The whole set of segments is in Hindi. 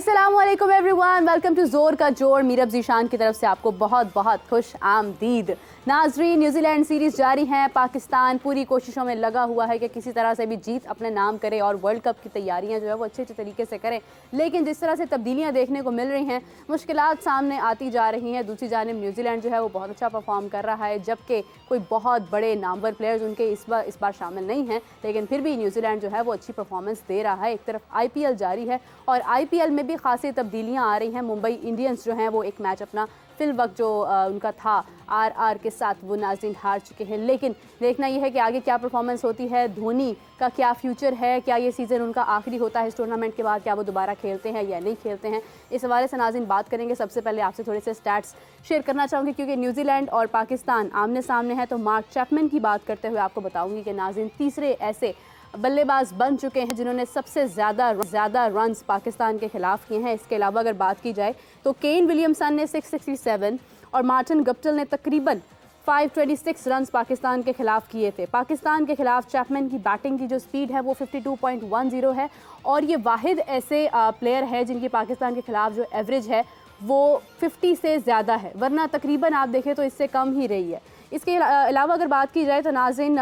अस्सलामुअलैकुम एवरीवन, वेलकम टू जोर का जोर। मीरब जीशान की तरफ से आपको बहुत बहुत खुश आमदीद। नाजरीन, न्यूजीलैंड सीरीज़ जारी हैं। पाकिस्तान पूरी कोशिशों में लगा हुआ है कि किसी तरह से भी जीत अपने नाम करे और वर्ल्ड कप की तैयारियां जो है वो अच्छे तरीके से करें। लेकिन जिस तरह से तब्दीलियां देखने को मिल रही हैं, मुश्किलात सामने आती जा रही हैं। दूसरी जानिब न्यूजीलैंड जो है वो बहुत अच्छा परफॉर्म कर रहा है, जबकि कोई बहुत बड़े नामवर प्लेयर्स उनके इस बार शामिल नहीं हैं। लेकिन फिर भी न्यूजीलैंड जो है वो अच्छी परफॉर्मेंस दे रहा है। एक तरफ IPL जारी है और IPL में भी खासी तब्दीलियां आ रही हैं। मुंबई इंडियंस जो हैं वो एक मैच अपना फिल वक्त जो उनका था RR के साथ वो नाज़रीन हार चुके हैं। लेकिन देखना यह है कि आगे क्या परफॉर्मेंस होती है, धोनी का क्या फ्यूचर है, क्या ये सीज़न उनका आखिरी होता है इस टूर्नामेंट के बाद, क्या वो दोबारा खेलते हैं या नहीं खेलते हैं। इस हवाले से नाज़रीन बात करेंगे। सबसे पहले आपसे थोड़े से स्टैट्स शेयर करना चाहूँगी क्योंकि न्यूजीलैंड और पाकिस्तान आमने सामने है। तो मार्क चैपमैन की बात करते हुए आपको बताऊँगी कि नाज़रीन तीसरे ऐसे बल्लेबाज बन चुके हैं जिन्होंने सबसे ज़्यादा रन्स पाकिस्तान के खिलाफ किए हैं। इसके अलावा अगर बात की जाए तो केन विलियमसन ने 667 और मार्टिन गप्टिल ने तकरीबन 526 रन्स पाकिस्तान के खिलाफ किए थे। पाकिस्तान के खिलाफ चैपमैन की बैटिंग की जो स्पीड है वो 52.10 है और ये वाहिद ऐसे प्लेयर है जिनकी पाकिस्तान के खिलाफ जो एवरेज है वो 50 से ज़्यादा है, वरना तकरीबन आप देखें तो इससे कम ही रही है। इसके अलावा अगर बात की जाए तो नाज़रीन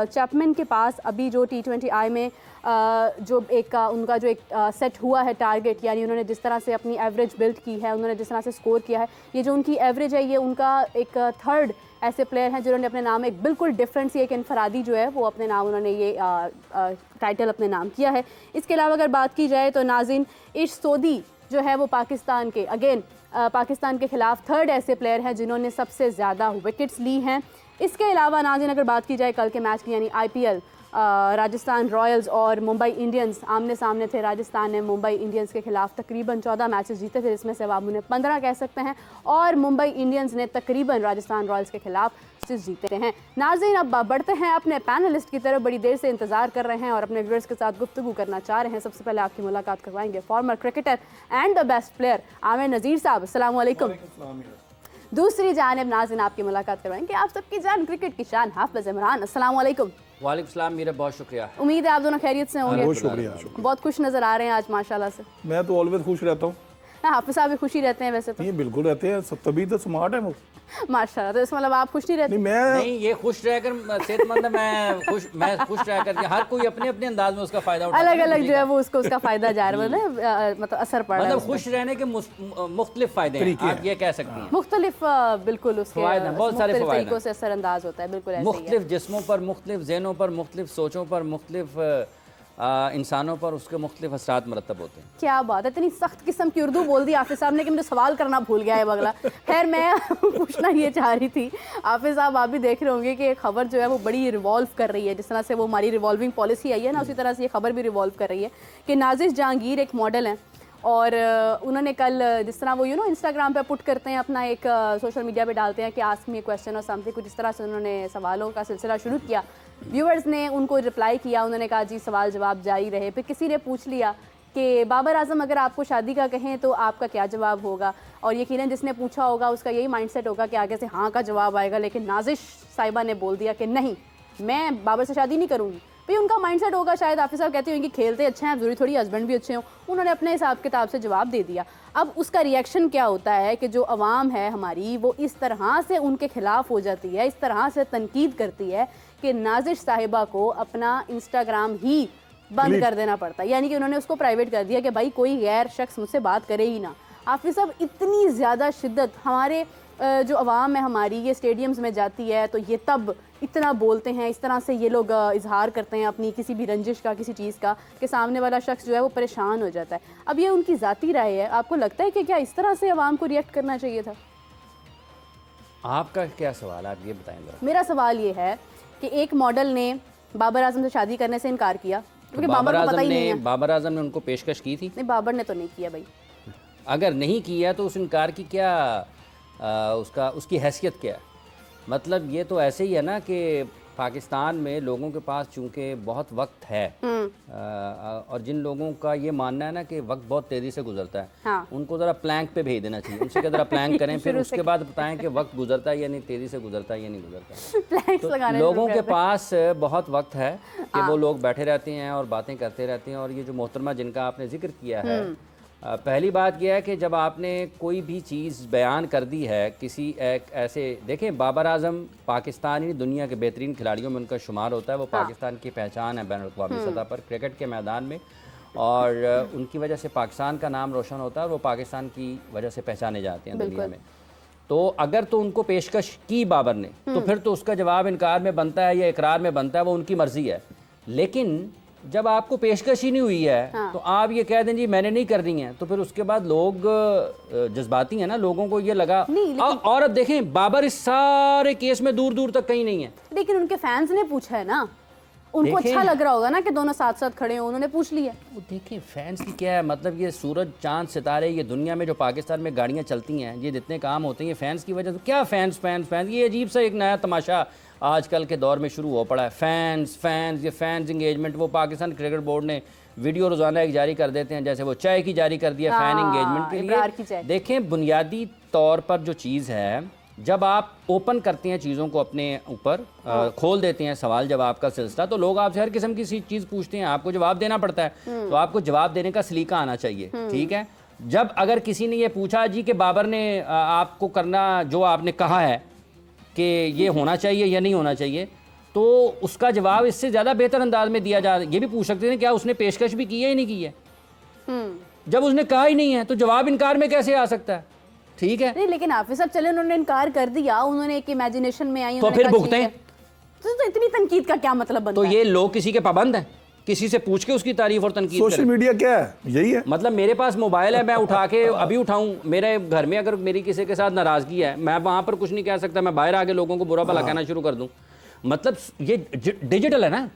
चैपमैन के पास अभी जो T20I में जो एक उनका जो एक सेट हुआ है टारगेट, यानी उन्होंने जिस तरह से अपनी एवरेज बिल्ड की है, उन्होंने जिस तरह से स्कोर किया है, ये जो उनकी एवरेज है ये उनका एक थर्ड ऐसे प्लेयर हैं जिन्होंने अपने नाम एक बिल्कुल डिफरेंट सी एक इनफरादी जो है वो अपने नाम उन्होंने ये टाइटल अपने नाम किया है। इसके अलावा अगर बात की जाए तो नाज़रीन इश सोदी जो है वो पाकिस्तान के पाकिस्तान के खिलाफ थर्ड ऐसे प्लेयर हैं जिन्होंने सबसे ज़्यादा विकेट्स ली हैं। इसके अलावा नाज़रीन अगर बात की जाए कल के मैच की, यानी IPL राजस्थान रॉयल्स और मुंबई इंडियंस आमने सामने थे। राजस्थान ने मुंबई इंडियंस के खिलाफ तकरीबन 14 मैचेस जीते थे, जिसमें से अब उन्हें 15 कह सकते हैं, और मुंबई इंडियंस ने तकरीबन राजस्थान रॉयल्स के खिलाफ जीते हैं। नाज़रीन अब बढ़ते हैं अपने पैनलिस्ट की तरफ। बड़ी देर से इंतजार कर रहे हैं और अपने व्यूअर्स के साथ गुफ्तगू करना चाह रहे हैं। सबसे पहले आपकी मुलाकात करवाएंगे former cricketer and the best player Aamir Nazir साहब। अस्सलाम वालेकुम। दूसरी जानिब नाज़रीन आपकी मुलाकात करवाएंगे आप सबकी जान क्रिकेट की शान हाफिज इमरान। अस्सलाम वालेकुम। वालेकुम सलाम मीरा, बहुत शुक्रिया। उम्मीद है आप दोनों खैरियत से होंगे। बहुत शुक्रिया। बहुत खुश नजर आ रहे हैं आज माशाल्लाह से। मैं तो ऑलवेज खुश रहता हूँ। हाफिज साहब भी खुशी रहते हैं वैसे तो। ये बिल्कुल रहते हैं, तभी तो स्मार्ट है वो। माशाल्लाह। तो इसका मतलब आप खुश नहीं रहते? नहीं, ये खुश रहकर सेहतमंद है। मैं खुश रहकर के हर कोई अपने अपने अंदाज में उसका फायदा उठाता है। अलग अलग जो है वो उसका फायदा जा रहा है, मतलब असर पड़ रहा है। मतलब खुश रहने के मुख्तलिफ फायदे हैं, आप ये कह सकती हैं। मुख्तलिफ बिल्कुल उसके बहुत सारे तरीकों से असरअंदाज होता है। बिल्कुल ऐसे ही है। मुख्तलिफ जिस्मों पर, मुख्तलिफ ज़हनों पर, मुख्तलिफ सोचों पर, मुख्तलिफ इंसानों पर उसके मुख्तलिफ असरात मरतब होते हैं। क्या बात है, इतनी सख्त किस्म की उर्दू बोल दी हाफिज साहब ने कि मुझे सवाल करना भूल गया है बगला। खैर मैं पूछना ये चाह रही थी, हाफिज साहब आप भी देख रहे होंगे कि खबर जो है वो बड़ी रिवॉल्व कर रही है। जिस तरह से वो हमारी रिवॉल्विंग पॉलिसी आई है ना, उसी तरह से ये खबर भी रिवॉल्व कर रही है कि नाजिश जहांगीर एक मॉडल हैं और उन्होंने कल जिस तरह वो इंस्टाग्राम पे पुट करते हैं अपना एक सोशल मीडिया पे डालते हैं कि आस्क मी क्वेश्चन और समथिंग, कुछ इस तरह से उन्होंने सवालों का सिलसिला शुरू किया। व्यूअर्स ने उनको रिप्लाई किया, उन्होंने कहा जी सवाल जवाब जारी रहे। फिर किसी ने पूछ लिया कि बाबर आजम अगर आपको शादी का कहें तो आपका क्या जवाब होगा, और यकीनन जिसने पूछा होगा उसका यही माइंडसेट होगा कि आगे से हाँ का जवाब आएगा। लेकिन नाजिश साहिबा ने बोल दिया कि नहीं, मैं बाबर से शादी नहीं करूँगी। भाई उनका माइंडसेट होगा शायद, हाफिज साहब कहते होंगे खेलते अच्छे हैं, जरूरी थोड़ी हस्बैंड भी अच्छे हों। उन्होंने अपने हिसाब किताब से जवाब दे दिया। अब उसका रिएक्शन क्या होता है कि जो अवाम है हमारी वो इस तरह से उनके खिलाफ हो जाती है, इस तरह से तनकीद करती है कि नाजिश साहिबा को अपना इंस्टाग्राम ही बंद कर देना पड़ता है। यानी कि उन्होंने उसको प्राइवेट कर दिया कि भाई कोई गैर शख्स मुझसे बात करे ही ना। हाफिज साहब इतनी ज़्यादा शिद्दत हमारे जो अवाम है हमारी ये स्टेडियम्स में जाती है तो ये तब इतना बोलते हैं, इस तरह से ये लोग इजहार करते हैं अपनी किसी भी रंजिश का, किसी चीज़ का, कि सामने वाला शख्स जो है वो परेशान हो जाता है। अब ये उनकी ज़ाती राय है, आपको लगता है कि क्या इस तरह से अवाम को रिएक्ट करना चाहिए था? आपका क्या सवाल है, आप ये बताएंगे। मेरा सवाल ये है कि एक मॉडल ने बाबर आजम से शादी करने से इनकार किया क्योंकि बाबर को पता ही नहीं है। बाबर आजम ने उनको पेशकश की थी? नहीं, बाबर ने तो नहीं किया भाई। अगर नहीं किया तो उस इनकार की क्या उसकी हैसियत क्या है? मतलब ये तो ऐसे ही है ना कि पाकिस्तान में लोगों के पास चूंकि बहुत वक्त है और जिन लोगों का ये मानना है ना कि वक्त बहुत तेज़ी से गुजरता है, हाँ। उनको ज़रा प्लैंक पे भेज देना चाहिए। उनसे क्या ज़रा प्लैंक करें फिर उसके बाद बताएं कि वक्त गुजरता है या नहीं, तेज़ी से गुजरता है या नहीं गुजरता। तो लोगों के पास बहुत वक्त है कि वो लोग बैठे रहते हैं और बातें करते रहते हैं। और ये जो मोहतरमा जिनका आपने जिक्र किया है पहली बात यह है कि जब आपने कोई भी चीज़ बयान कर दी है किसी एक ऐसे, देखें बाबर आजम पाकिस्तान ही दुनिया के बेहतरीन खिलाड़ियों में उनका शुमार होता है। वो पाकिस्तान की पहचान है बैनुल-अक़वामी सतह पर क्रिकेट के मैदान में, और उनकी वजह से पाकिस्तान का नाम रोशन होता है और वो पाकिस्तान की वजह से पहचाने जाते हैं दुनिया में। तो अगर तो उनको पेशकश की बाबर ने तो फिर तो उसका जवाब इनकार में बनता है या इकरार में बनता है, वो उनकी मर्ज़ी है। लेकिन जब आपको पेशकश ही नहीं हुई है तो आप ये कह दें जी मैंने नहीं करनी है, तो फिर उसके बाद लोग जज्बाती हैं ना, लोगों को ये लगा। और अब देखें बाबर इस सारे केस में दूर दूर तक कहीं नहीं है। लेकिन उनके फैंस ने पूछा है ना, उनको अच्छा लग रहा होगा ना कि दोनों साथ साथ खड़े हो, उन्होंने पूछ लिया। वो देखिए फैंस की क्या है, मतलब ये सूरज चांद सितारे, ये दुनिया में जो पाकिस्तान में गाड़ियाँ चलती हैं, ये जितने काम होते हैं ये फैंस की वजह से। क्या फैंस फैंस फैंस, ये अजीब सा एक नया तमाशा आजकल के दौर में शुरू हो पड़ा है। फैंस फैंस, ये फैंस इंगेजमेंट। वो पाकिस्तान क्रिकेट बोर्ड ने वीडियो रोज़ाना एक जारी कर देते हैं, जैसे वो चाय की जारी कर दिया फैन इंगेजमेंट के लिए। देखें बुनियादी तौर पर जो चीज़ है, जब आप ओपन करते हैं चीज़ों को अपने ऊपर, खोल देते हैं सवाल जवाब का सिलसिला, तो लोग आपसे हर किस्म की चीज़ पूछते हैं, आपको जवाब देना पड़ता है। तो आपको जवाब देने का सलीका आना चाहिए, ठीक है। जब अगर किसी ने ये पूछा जी कि बाबर ने आपको करना जो आपने कहा है कि ये होना चाहिए या नहीं होना चाहिए, तो उसका जवाब इससे ज़्यादा बेहतर अंदाज में दिया जा, ये भी पूछ सकते हैं क्या उसने पेशकश भी की है या नहीं की है। जब उसने कहा ही नहीं है तो जवाब इनकार में कैसे आ सकता है, ठीक है। नहीं लेकिन हाफिज साहब चले, उन्होंने इनकार कर दिया, उन्होंने एक इमेजिनेशन में आई, तो फिर भुगते हैं। तो इतनी तनकीद का क्या मतलब बनता है? तो ये लोग किसी के पाबंद हैं, किसी से पूछ के उसकी तारीफ और तनकीद सोशल मीडिया क्या है, यही है। मतलब मेरे पास मोबाइल है, मैं उठा के अभी उठाऊं, मेरे घर में अगर मेरी किसी के साथ नाराज़गी है, मैं वहाँ पर कुछ नहीं कह सकता, मैं बाहर आके लोगों को बुरा भला कहना शुरू कर दूं। मतलब ये डिजिटल है ना।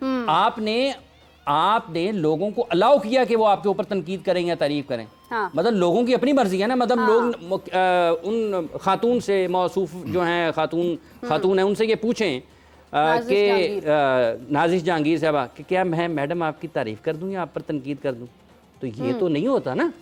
आपने लोगों को अलाउ किया कि वो आपके ऊपर तनकीद करें या तारीफ करें। मतलब लोगों की अपनी मर्जी है ना। मतलब लोग उन खातून से मौसूफ जो हैं, खातून है, उनसे ये पूछें कि नाजिश जहांगीर साहबा कि क्या मैं मैडम आपकी तारीफ़ कर दूं या आप पर तनकीद कर दूं, तो ये तो नहीं होता ना।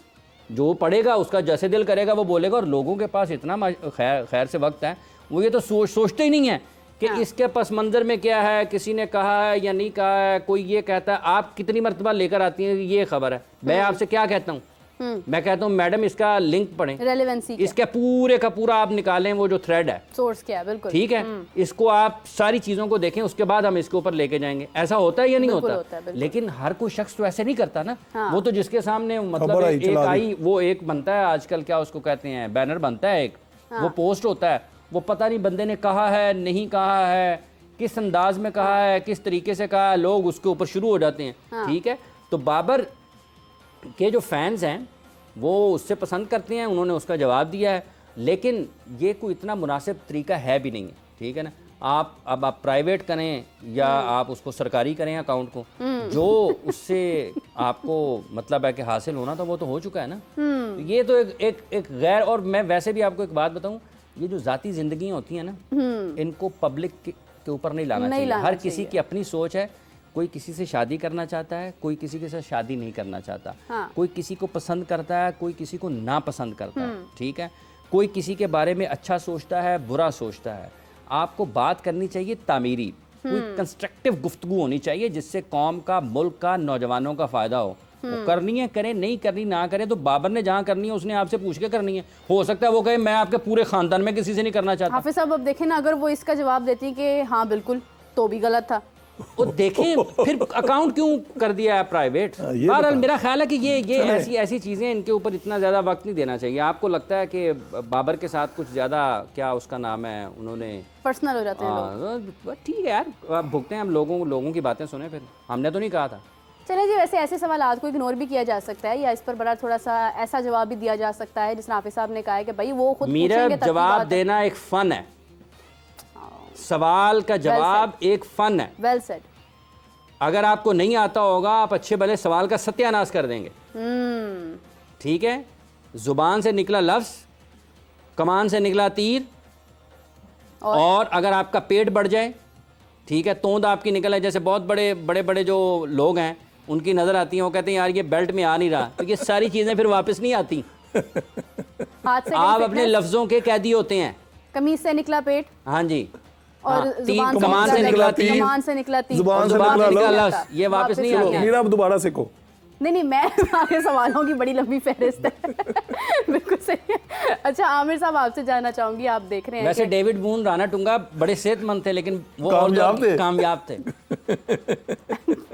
जो पढ़ेगा उसका जैसे दिल करेगा वो बोलेगा। और लोगों के पास इतना खैर से वक्त है, वो ये तो सोचते ही नहीं है कि इसके पस मंज़र में क्या है, किसी ने कहा है या नहीं कहा है। कोई ये कहता है, आप कितनी मरतबा लेकर आती हैं ये खबर है, मैं आपसे क्या कहता हूँ, मैं कहता हूँ मैडम इसका लिंक पढ़ें, रेलेवेंसी इसका पूरे का पूरा आप निकालें, वो जो थ्रेड है, सोर्स क्या है, बिल्कुल ठीक है, इसको आप सारी चीज़ों को देखें, उसके बाद हम इसके ऊपर लेके जाएंगे। ऐसा होता है या नहीं होता? लेकिन हर कोई शख्स तो ऐसे नहीं करता ना। वो तो जिसके सामने मतलब एक आई, वो एक बनता है आजकल, क्या उसको कहते हैं, बैनर बनता है एक, वो पोस्ट होता है, वो पता नहीं बंदे ने कहा है नहीं कहा है, किस अंदाज में कहा है, किस तरीके से कहा है, लोग उसके ऊपर शुरू हो जाते हैं, ठीक है। तो बाबर के जो फैंस हैं वो उससे पसंद करते हैं, उन्होंने उसका जवाब दिया है, लेकिन ये कोई इतना मुनासिब तरीका है भी नहीं है, ठीक है ना। आप प्राइवेट करें या आप उसको सरकारी करें अकाउंट को, जो उससे आपको मतलब है कि हासिल होना था वो तो हो चुका है ना। तो ये तो एक गैर, और मैं वैसे भी आपको एक बात बताऊं, ये जो ज़ाती ज़िंदगी होती है ना, इनको पब्लिक के ऊपर नहीं लाना चाहिए। हर किसी की अपनी सोच है, कोई किसी से शादी करना चाहता है, कोई किसी के साथ शादी नहीं करना चाहता, कोई किसी को पसंद करता है, कोई किसी को नापसंद करता है, ठीक है। कोई किसी के बारे में अच्छा सोचता है, बुरा सोचता है। आपको बात करनी चाहिए तामीरी, कोई कंस्ट्रक्टिव गुफ्तगू होनी चाहिए जिससे कौम का, मुल्क का, नौजवानों का फ़ायदा हो। वो करनी है करें, नहीं करनी ना करें। तो बाबर ने जहाँ करनी है उसने आपसे पूछ के करनी है। हो सकता है वो कहे मैं आपके पूरे ख़ानदान में किसी से नहीं करना चाहता। हाफिज साहब अब देखें ना, अगर वो इसका जवाब देती कि हाँ बिल्कुल, तो भी गलत था। वो देखें फिर अकाउंट क्यों कर दिया है प्राइवेट। बहरहाल मेरा ख्याल है कि ये ऐसी चीज़ें, इनके ऊपर इतना ज़्यादा वक्त नहीं देना चाहिए। आपको लगता है कि बाबर के साथ कुछ ज़्यादा, क्या उसका नाम है, उन्होंने पर्सनल हो जाते हैं लोग। ठीक है यार, अब भुगते हैं हम, लोगों की बातें सुने, फिर हमने तो नहीं कहा था। चलिए जी, वैसे ऐसे सवाल को इग्नोर भी किया जा सकता है या इस पर बड़ा थोड़ा सा ऐसा जवाब भी दिया जा सकता है जिस हाफिज साहब ने कहा है कि भाई वो खुद मेरा जवाब देना एक फ़न है, सवाल का जवाब एक फ़न है। Well said. अगर आपको नहीं आता होगा, आप अच्छे भले सवाल का सत्यानाश कर देंगे, ठीक है। जुबान से निकला लफ्ज़, कमान से निकला तीर, और अगर आपका पेट बढ़ जाए, ठीक है, तोंद आपकी निकल है, जैसे बहुत बड़े जो लोग हैं उनकी नज़र आती हैं, वो कहते हैं यार ये बेल्ट में आ नहीं रहा, तो ये सारी चीज़ें फिर वापस नहीं आती। आप अपने लफ्ज़ों के कैदी होते हैं। कमीज से निकला पेट, हाँ जी, और कमान से निकला तीर, जुबान से निकला तीर, जुबान से निकला लफ्ज़, ये वापस नहीं आते। आप दोबारा सीखो। नहीं मैं आगे सवालों की बड़ी लंबी फहरिस्त है। बिल्कुल सही है। अच्छा आमिर साहब आपसे जानना चाहूंगी, आप देख रहे हैं वैसे कि डेविड बून, राणा टुंगा बड़े सेहतमंद थे, लेकिन वो कामयाब थे।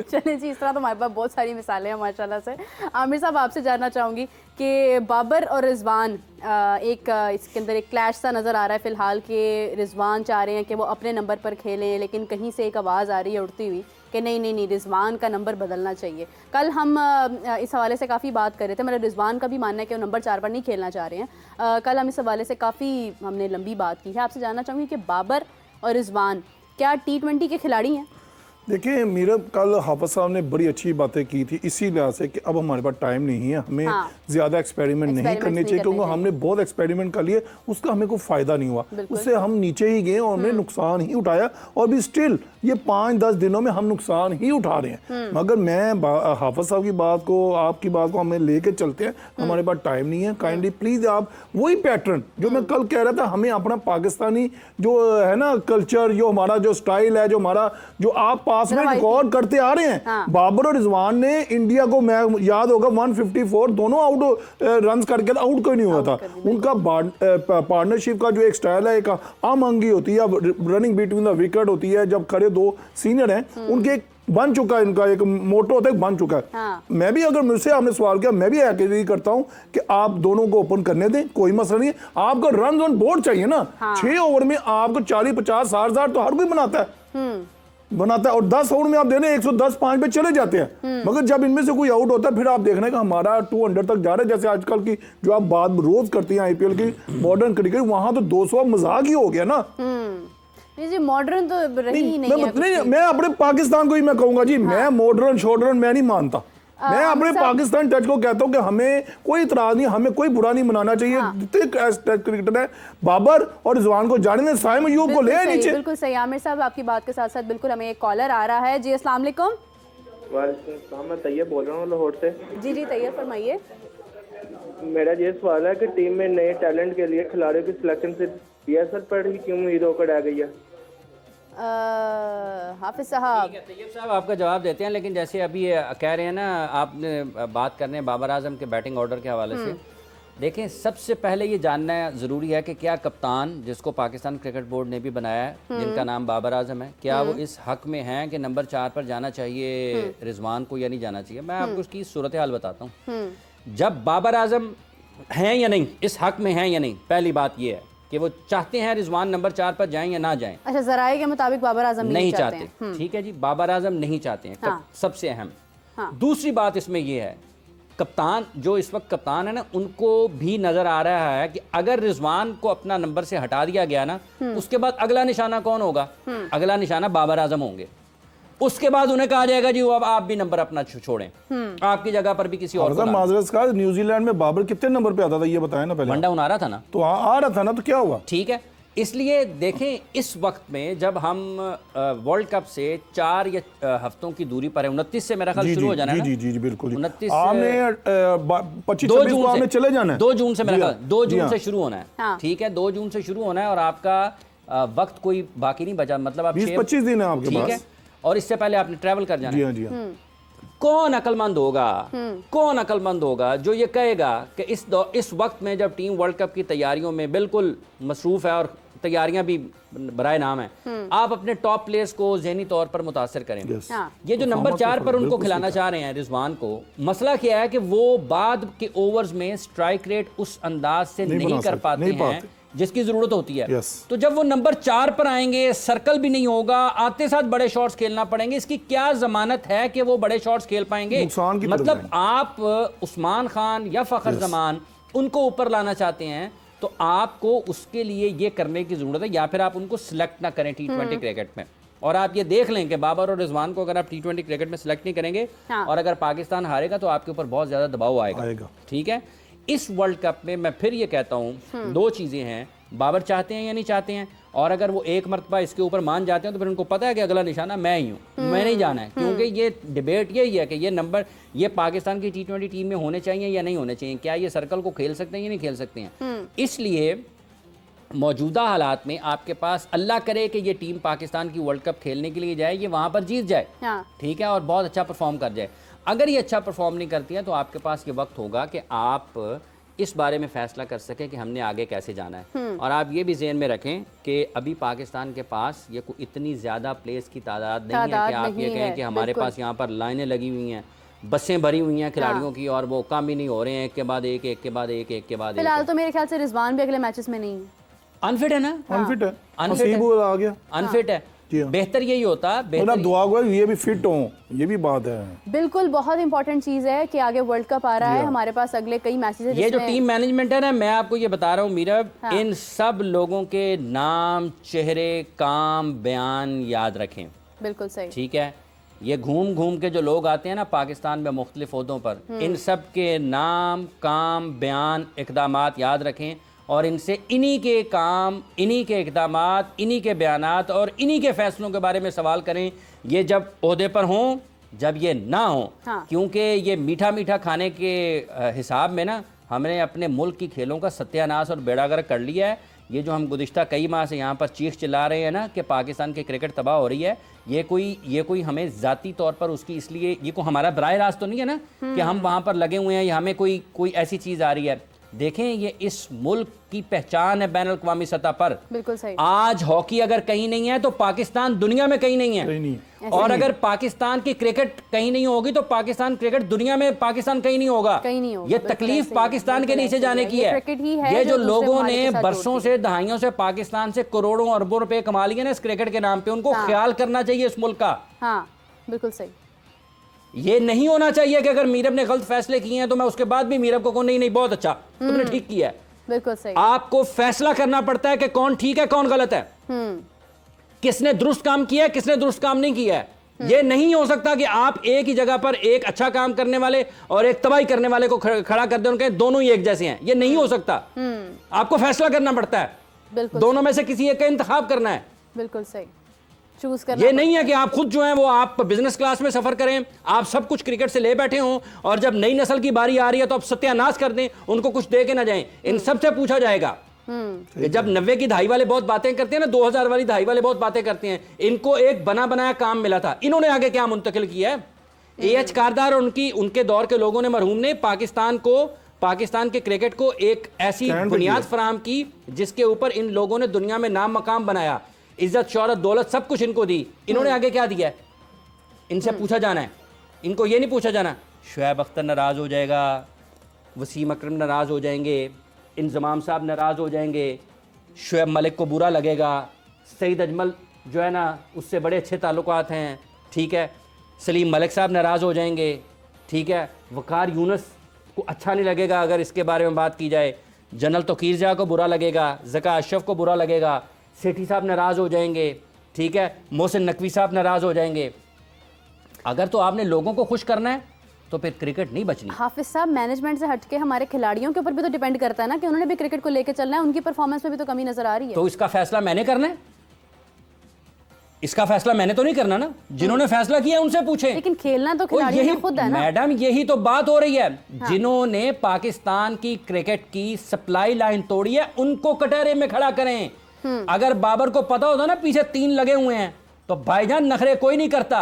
चलिए जी, इस तरह तो हमारे पास बहुत सारी मिसालें हैं माशाल्लाह से। आमिर साहब आपसे जानना चाहूँगी कि बाबर और रिजवान इसके अंदर एक क्लैश सा नज़र आ रहा है फ़िलहाल कि रिजवान चाह रहे हैं कि वो अपने नंबर पर खेलें, लेकिन कहीं से एक आवाज़ आ रही है उड़ती हुई कि नहीं रिजवान का नंबर बदलना चाहिए। कल हम इस हवाले से काफ़ी बात कर रहे थे, मतलब रिजवान का भी मानना है कि वो नंबर 4 पर नहीं खेलना चाह रहे हैं। कल हम इस हवाले से काफ़ी हमने लंबी बात की है। आपसे जानना चाहूँगी कि बाबर और रिजवान क्या T20 के खिलाड़ी हैं? देखिए मीरा, कल हाफिज साहब ने बड़ी अच्छी बातें की थी इसी लिहाज से कि अब हमारे पास टाइम नहीं है, हमें ज़्यादा एक्सपेरिमेंट नहीं करने चाहिए, क्योंकि हमने बहुत एक्सपेरिमेंट कर लिए, उसका हमें कोई फ़ायदा नहीं हुआ, उससे हम नीचे ही गए और हमने नुकसान ही उठाया, और भी स्टिल ये 5-10 दिनों में हम नुकसान ही उठा रहे हैं। मगर मैं हाफिज साहब की बात को, आपकी बात को हमें लेके चलते हैं, हमारे पास टाइम नहीं है। काइंडली प्लीज़ आप वही पैटर्न जो मैं कल कह रहा था, हमें अपना पाकिस्तानी जो है ना कल्चर, जो हमारा जो स्टाइल है, जो आप पास में रिकॉर्ड करते आ रहे हैं। बाबर और रिजवान ने इंडिया को, मैं याद होगा 154 दोनों आउट रन करके आउट कोई नहीं हुआ था। उनका पार्टनरशिप का जो एक स्टाइल है, एक आम अंगी होती है, रनिंग बिटवीन द विकेट होती है, जब खड़े दो सीनियर हैं उनके एक बन चुका है, इनका एक मोटो होता है, बन चुका है। मैं भी, अगर मुझसे आपने सवाल किया, मैं भी एग्री करता हूं कि आप दोनों को ओपन करने दें, कोई मसला नहीं है। आपको रन ऑन बोर्ड चाहिए ना। 6 ओवर में आपको 40-50-60 तो हर कोई बनाता है, और 10 ओवर में आप देने 110 5 पे चले जाते हैं। मगर जब इनमें से कोई आउट होता है, फिर आप देखना कि हमारा 200 तक जा रहा है। जैसे आजकल की जो आप बात रोज करती हैं आईपीएल की, मॉडर्न क्रिकेट, वहां तो 200 मजाक ही हो गया ना। नहीं जी, मॉडर्न तो रही नहीं है। मैं अपने पाकिस्तान को ही मैं कहूंगा जी, मैं मॉडर्न शॉडर्न मैं नहीं मानता। मैं अपने पाकिस्तान टच को कहता हूं कि हमें कोई इतराज नहीं, हमें कोई बुरा नहीं मनाना चाहिए। जितने क्रिकेटर है, बाबर और रिजवान को जाने दें, साइम अयूब को ले आए नीचे। बिल्कुल सही आमिर साहब, आपकी बात के साथ साथ बिल्कुल हमें एक कॉलर आ रहा है। जी अस्सलाम वालेकुम। वालेकुम सलाम, मैं तैयब बोल रहा हूँ लाहौर से। जी तैयब, फरमाइए। मेरा ये सवाल है कि टीम में नए टैलेंट के लिए खिलाड़ियों की सिलेक्शन से बीएसएल पर ही क्यों उम्मीद होकर आ गई है? हाफिज साहब, तैयब साहब आपका जवाब देते हैं, लेकिन जैसे अभी कह रहे हैं ना, आपने बात कर रहे हैं बाबर आजम के बैटिंग ऑर्डर के हवाले से। देखें, सबसे पहले ये जानना ज़रूरी है कि क्या कप्तान, जिसको पाकिस्तान क्रिकेट बोर्ड ने भी बनाया है, जिनका नाम बाबर आजम है, क्या वो इस हक में हैं कि नंबर 4 पर जाना चाहिए रिजवान को या नहीं जाना चाहिए? मैं आपको उसकी सूरत हाल बताता हूँ। जब बाबर आजम हैं या नहीं, इस हक में हैं या नहीं, पहली बात ये है कि वो चाहते हैं रिजवान नंबर 4 पर जाएं या ना जाएं। अच्छा, ज़राए के मुताबिक बाबर आजम नहीं चाहते। ठीक है जी, बाबर आजम नहीं चाहते हैं। सबसे अहम दूसरी बात इसमें यह है, कप्तान जो इस वक्त कप्तान है ना, उनको भी नजर आ रहा है कि अगर रिजवान को अपना नंबर से हटा दिया गया ना, उसके बाद अगला निशाना कौन होगा? अगला निशाना बाबर आजम होंगे। उसके बाद उन्हें कहा जाएगा जी अब आप भी नंबर अपना छोड़ें, आपकी जगह पर भी किसी और को। माजरत का न्यूजीलैंड में बाबर कितने नंबर पे आता था ये बताया ना पहले? वनडा आ रहा था ना, तो आ रहा था ना, तो क्या हुआ? ठीक है, इसलिए देखें इस वक्त में जब हम वर्ल्ड कप से 4 या हफ्तों की दूरी पर है, 29 से मेरा ख्याल शुरू हो जाना है ना। जी बिल्कुल। 29 आपने 25 जून से चले जाना है, 2 जून से मेरा ख्याल 2 जून से शुरू होना है। ठीक है, 2 जून से शुरू होना है और आपका वक्त कोई बाकी नहीं बचा, मतलब आप 20-25 दिन है आपके पास। ठीक है, और इससे पहले आपने ट्रैवल कर जाना है। जी हाँ। कौन अक्लमंद होगा जो ये कहेगा कि इस वक्त में जब टीम वर्ल्ड कप की तैयारियों में बिल्कुल मसरूफ है और तैयारियां भी बराए नाम है, आप अपने टॉप प्लेयर्स को ज़हनी तौर पर मुतासर करें। ये जो नंबर 4 पर उनको खिलाना चाह रहे हैं रिजवान को, मसला क्या है कि वो बाद के ओवर्स में स्ट्राइक रेट उस अंदाज से नहीं कर पाते हैं जिसकी जरूरत होती है। तो जब वो नंबर 4 पर आएंगे, सर्कल भी नहीं होगा, आते साथ बड़े शॉट्स खेलना पड़ेंगे। इसकी क्या जमानत है कि वो बड़े शॉट्स खेल पाएंगे? मतलब आप उस्मान खान या फखर जमान उनको ऊपर लाना चाहते हैं तो आपको उसके लिए ये करने की जरूरत है, या फिर आप उनको सिलेक्ट ना करें T20 क्रिकेट में। और आप ये देख लें कि बाबर और रिजवान को अगर आप T20 क्रिकेट में सिलेक्ट नहीं करेंगे और अगर पाकिस्तान हारेगा तो आपके ऊपर बहुत ज्यादा दबाव आएगा। ठीक है, इस वर्ल्ड कप में मैं फिर ये कहता हूँ 2 चीज़ें हैं, बाबर चाहते हैं या नहीं चाहते हैं, और अगर वो एक मरतबा इसके ऊपर मान जाते हैं तो फिर उनको पता है कि अगला निशाना मैं ही हूँ, मैं नहीं जाना है। क्योंकि ये डिबेट यही है कि ये नंबर ये पाकिस्तान की T20 टीम में होने चाहिए या नहीं होने चाहिए, क्या ये सर्कल को खेल सकते हैं या नहीं खेल सकते हैं। इसलिए मौजूदा हालात में आपके पास, अल्लाह करे कि ये टीम पाकिस्तान की वर्ल्ड कप खेलने के लिए जाए, ये वहाँ पर जीत जाए, हाँ। ठीक है, और बहुत अच्छा परफॉर्म कर जाए। अगर ये अच्छा परफॉर्म नहीं करती है तो आपके पास ये वक्त होगा कि आप इस बारे में फैसला कर सकें कि हमने आगे कैसे जाना है। और आप ये भी ज़हन में रखें कि अभी पाकिस्तान के पास ये कोई इतनी ज़्यादा प्लेयर्स की तादाद नहीं है कि आप ये कहें कि हमारे पास यहाँ पर लाइनें लगी हुई हैं, बसें भरी हुई हैं खिलाड़ियों की, और वो काम ही नहीं हो रहे हैं, एक के बाद एक, एक के बाद एक, एक के बाद एक। फिलहाल तो मेरे ख्याल से रिजवान भी अगले मैचेस में नहीं है, अनफिट है ना, अनफिट है, अनफिट नसीब वो आ गया, अनफिट है। बेहतर यही होता, मतलब दुआ हुआ ये भी फिट हो, ये भी बात है। बिल्कुल, बहुत इंपॉर्टेंट चीज़ है कि आगे वर्ल्ड कप आ रहा है, हमारे पास अगले कई मैचेस है। ये जो टीम मैनेजमेंट है ना, मैं आपको ये बता रहा हूँ मीरब, इन सब लोगों के नाम, चेहरे, काम, बयान याद रखें। बिल्कुल सही, ठीक है। ये घूम घूम के जो लोग आते हैं ना पाकिस्तान में मुख्तलिफ ओहदों पर, इन सब के नाम, काम, बयान, इक़दामात याद रखें, और इनसे इन्हीं के काम, इन्हीं के इक़दामात, इन्हीं के बयानात और इन्हीं के फ़ैसलों के बारे में सवाल करें, ये जब ओहदे पर हों, जब ये ना हों। हाँ। क्योंकि ये मीठा मीठा खाने के हिसाब में ना हमने अपने मुल्क की खेलों का सत्यानाश और बेड़ागर्क कर लिया है। ये जो हम गुज़िश्ता कई माह से यहाँ पर चीख चिल्ला रहे हैं ना कि पाकिस्तान की क्रिकेट तबाह हो रही है, ये कोई हमें ज़ाती तौर पर उसकी, इसलिए ये कोई हमारा बराह रास्त तो नहीं है ना कि हम वहाँ पर लगे हुए हैं या हमें कोई ऐसी चीज़ आ रही है। देखें, ये इस मुल्क की पहचान है बैनुल अक़वामी सतह पर। बिल्कुल सही। आज हॉकी अगर कहीं नहीं है तो पाकिस्तान दुनिया में कहीं नहीं है, कहीं नहीं है। और अगर पाकिस्तान की क्रिकेट कहीं नहीं होगी तो पाकिस्तान क्रिकेट दुनिया में पाकिस्तान कहीं नहीं होगा। कहीं नहीं होगा। ये बिल्कुल तकलीफ ऐसे ही पाकिस्तान है, के नीचे बिल्कुल जाने ऐसे की ही है। है। ये क्रिकेट ही है ये जो जो दूसरे लोगों ममालिक ने के साथ बरसों जोड़ती से, दहाइयों से पाकिस्तान से करोड़ों अरबों रुपए कमा लिए ना इस क्रिकेट के नाम पे, उनको ख्याल करना चाहिए इस मुल्क का। हाँ, बिल्कुल सही। ये नहीं होना चाहिए कि अगर मीरब ने गलत फैसले किए हैं तो मैं उसके बाद भी मीरब को कहूं नहीं बहुत अच्छा, तुमने ठीक किया है। बिल्कुल सही। आपको फैसला करना पड़ता है कि कौन ठीक है कौन गलत है, किसने दुरुस्त काम किया है किसने दुरुस्त काम नहीं किया है। ये नहीं हो सकता कि आप एक ही जगह पर एक अच्छा काम करने वाले और एक तबाही करने वाले को खड़ा कर दें, उनके दोनों ही एक जैसे हैं। ये नहीं हो सकता। आपको फैसला करना पड़ता है, बिल्कुल दोनों में से किसी एक का इंतखाब करना है। बिल्कुल सही, चूज करना। ये नहीं है कि आप खुद जो है वो आप बिजनेस क्लास में सफर करें, आप सब कुछ क्रिकेट से ले बैठे हों, और जब नई नस्ल की बारी आ रही है तो आप सत्यानाश कर दें, उनको कुछ दे के ना जाएं। इन सब से पूछा जाएगा कि जब 90 की दहाई वाले बहुत बातें करते हैं ना, 2000 वाली दहाई वाले बहुत बातें करते हैं, इनको एक बना बनाया काम मिला था, इन्होंने आगे क्या मुंतकिल किया है। AH कारदार और उनके दौर के लोगों ने, मरहूम ने पाकिस्तान के क्रिकेट को एक ऐसी बुनियाद फराहम की जिसके ऊपर इन लोगों ने दुनिया में नाम मकाम बनाया, इज्जत शौहरत दौलत सब कुछ इनको दी। इन्होंने आगे क्या दिया है, इनसे पूछा जाना है। इनको ये नहीं पूछा जाना शुएब अख्तर नाराज़ हो जाएगा, वसीम अकरम नाराज़ हो जाएंगे, इंजमाम साहब नाराज़ हो जाएंगे, शुएब मलिक को बुरा लगेगा, सईद अजमल जो है ना उससे बड़े अच्छे ताल्लुकात हैं, ठीक है, सलीम मलिक साहब नाराज़ हो जाएंगे, ठीक है, वकार यूनुस को अच्छा नहीं लगेगा अगर इसके बारे में बात की जाए, जनरल तोकीर जा को बुरा लगेगा, ज़का अशरफ को बुरा लगेगा, सेठी साहब नाराज़ हो जाएंगे, ठीक है, मोहसिन नकवी साहब नाराज़ हो जाएंगे। अगर तो आपने लोगों को खुश करना है तो फिर क्रिकेट नहीं बचनी। हाफिज साहब, मैनेजमेंट से हटके हमारे खिलाड़ियों के ऊपर भी तो डिपेंड करता है ना कि उन्होंने भी क्रिकेट को लेकर चलना है, उनकी परफॉर्मेंस में भी तो कमी नजर आ रही है। तो इसका फैसला मैंने करना है, इसका फैसला मैंने तो नहीं करना ना, जिन्होंने फैसला किया उनसे पूछें। लेकिन खेलना तो खिलाड़ियों ने खुद है ना मैडम, यही तो बात हो रही है। जिन्होंने पाकिस्तान की क्रिकेट की सप्लाई लाइन तोड़ी है उनको कटहरे में खड़ा करें। अगर बाबर को पता होता ना पीछे 3 लगे हुए हैं तो भाईजान नखरे कोई नहीं करता।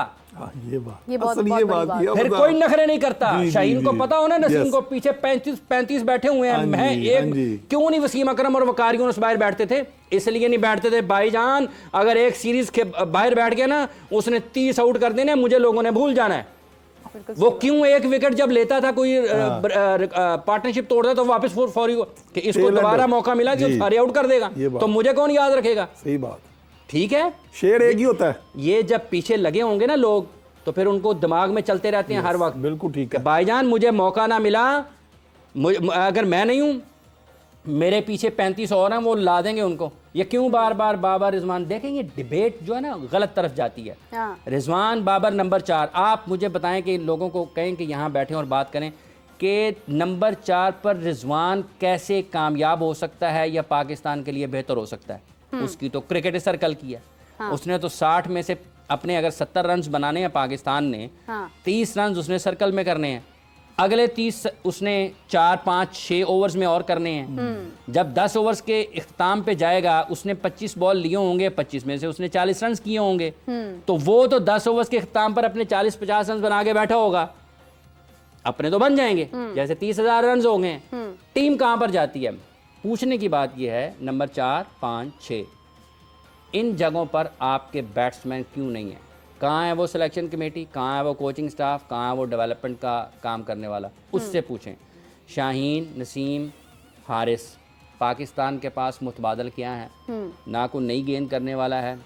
ये बात बहुत बड़ी फिर कोई नखरे नहीं करता। शाहीन को पता हो ना, नसीम को पीछे 35 बैठे हुए हैं, मैं एक क्यों नहीं वसीम अकरम और वकार यूनुस बाहर बैठते थे, इसलिए नहीं बैठते थे भाईजान। अगर एक सीरीज के बाहर बैठ गया ना, उसने 30 आउट कर देने, मुझे लोगों ने भूल जाना है। वो क्यों एक विकेट जब लेता था कोई पार्टनरशिप तोड़ता तो वापस फौरी कि इसको दोबारा मौका मिला कि सारे आउट कर देगा, तो मुझे कौन याद रखेगा। सही बात, ठीक है, शेर एक ही होता है। ये जब पीछे लगे होंगे ना लोग तो फिर उनको दिमाग में चलते रहते हैं हर वक्त। बिल्कुल ठीक है भाईजान, मुझे मौका ना मिला, अगर मैं नहीं हूं, मेरे पीछे 35 और हैं, वो ला देंगे उनको। ये क्यों बार बार रिजवान, देखें ये डिबेट जो है ना गलत तरफ जाती है। रिजवान बाबर नंबर 4, आप मुझे बताएं कि इन लोगों को कहें कि यहाँ बैठें और बात करें कि नंबर 4 पर रिजवान कैसे कामयाब हो सकता है या पाकिस्तान के लिए बेहतर हो सकता है। उसकी तो क्रिकेट सर्कल की है। उसने तो 60 में से अपने अगर 70 रन बनाने हैं पाकिस्तान ने, 30 रन उसने सर्कल में करने हैं। अगले 30 उसने 4, 5, 6 ओवर्स में और करने हैं। जब 10 ओवर्स के इख्तिताम पे जाएगा, उसने 25 बॉल लिए होंगे, 25 में से उसने 40 रन किए होंगे, तो वो तो 10 ओवर्स के इख्तिताम पर अपने 40-50 रन बना के बैठा होगा। अपने तो बन जाएंगे, जैसे 30,000 रन हो गए। टीम कहां पर जाती है? पूछने की बात यह है, नंबर 4, 5, 6 इन जगहों पर आपके बैट्समैन क्यों नहीं है? कहाँ है वो सिलेक्शन कमेटी, कहाँ है वो कोचिंग स्टाफ, कहाँ है वो डेवलपमेंट का काम करने वाला? उससे पूछें। शाहीन, नसीम, हारिस, पाकिस्तान के पास मुतबादल क्या है? ना कोई नई गेंद करने वाला है,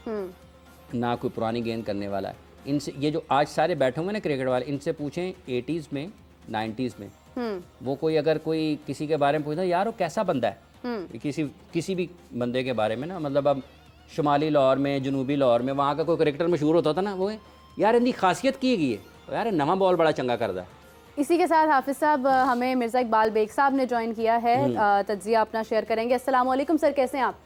ना कोई पुरानी गेंद करने वाला है। इनसे, ये जो आज सारे बैठे हुए ना क्रिकेट वाले, इनसे पूछें 80s में, 90s में वो कोई अगर कोई किसी के बारे में पूछता, यार वो कैसा बंदा है, किसी भी बंदे के बारे में ना, मतलब अब शुमाली लाहौर में, जनूबी लाहौर में वहाँ का कोई क्रिकेटर मशहूर होता था ना, वो यार इनकी खासियत की गई है, यार नवा बॉल बड़ा चंगा करता है। इसी के साथ हाफिज साहब, हमें मिर्ज़ा इकबाल बेग साहब ने ज्वाइन किया है, तज्जिया अपना शेयर करेंगे। अस्सलाम वालेकुम सर, कैसे हैं आप?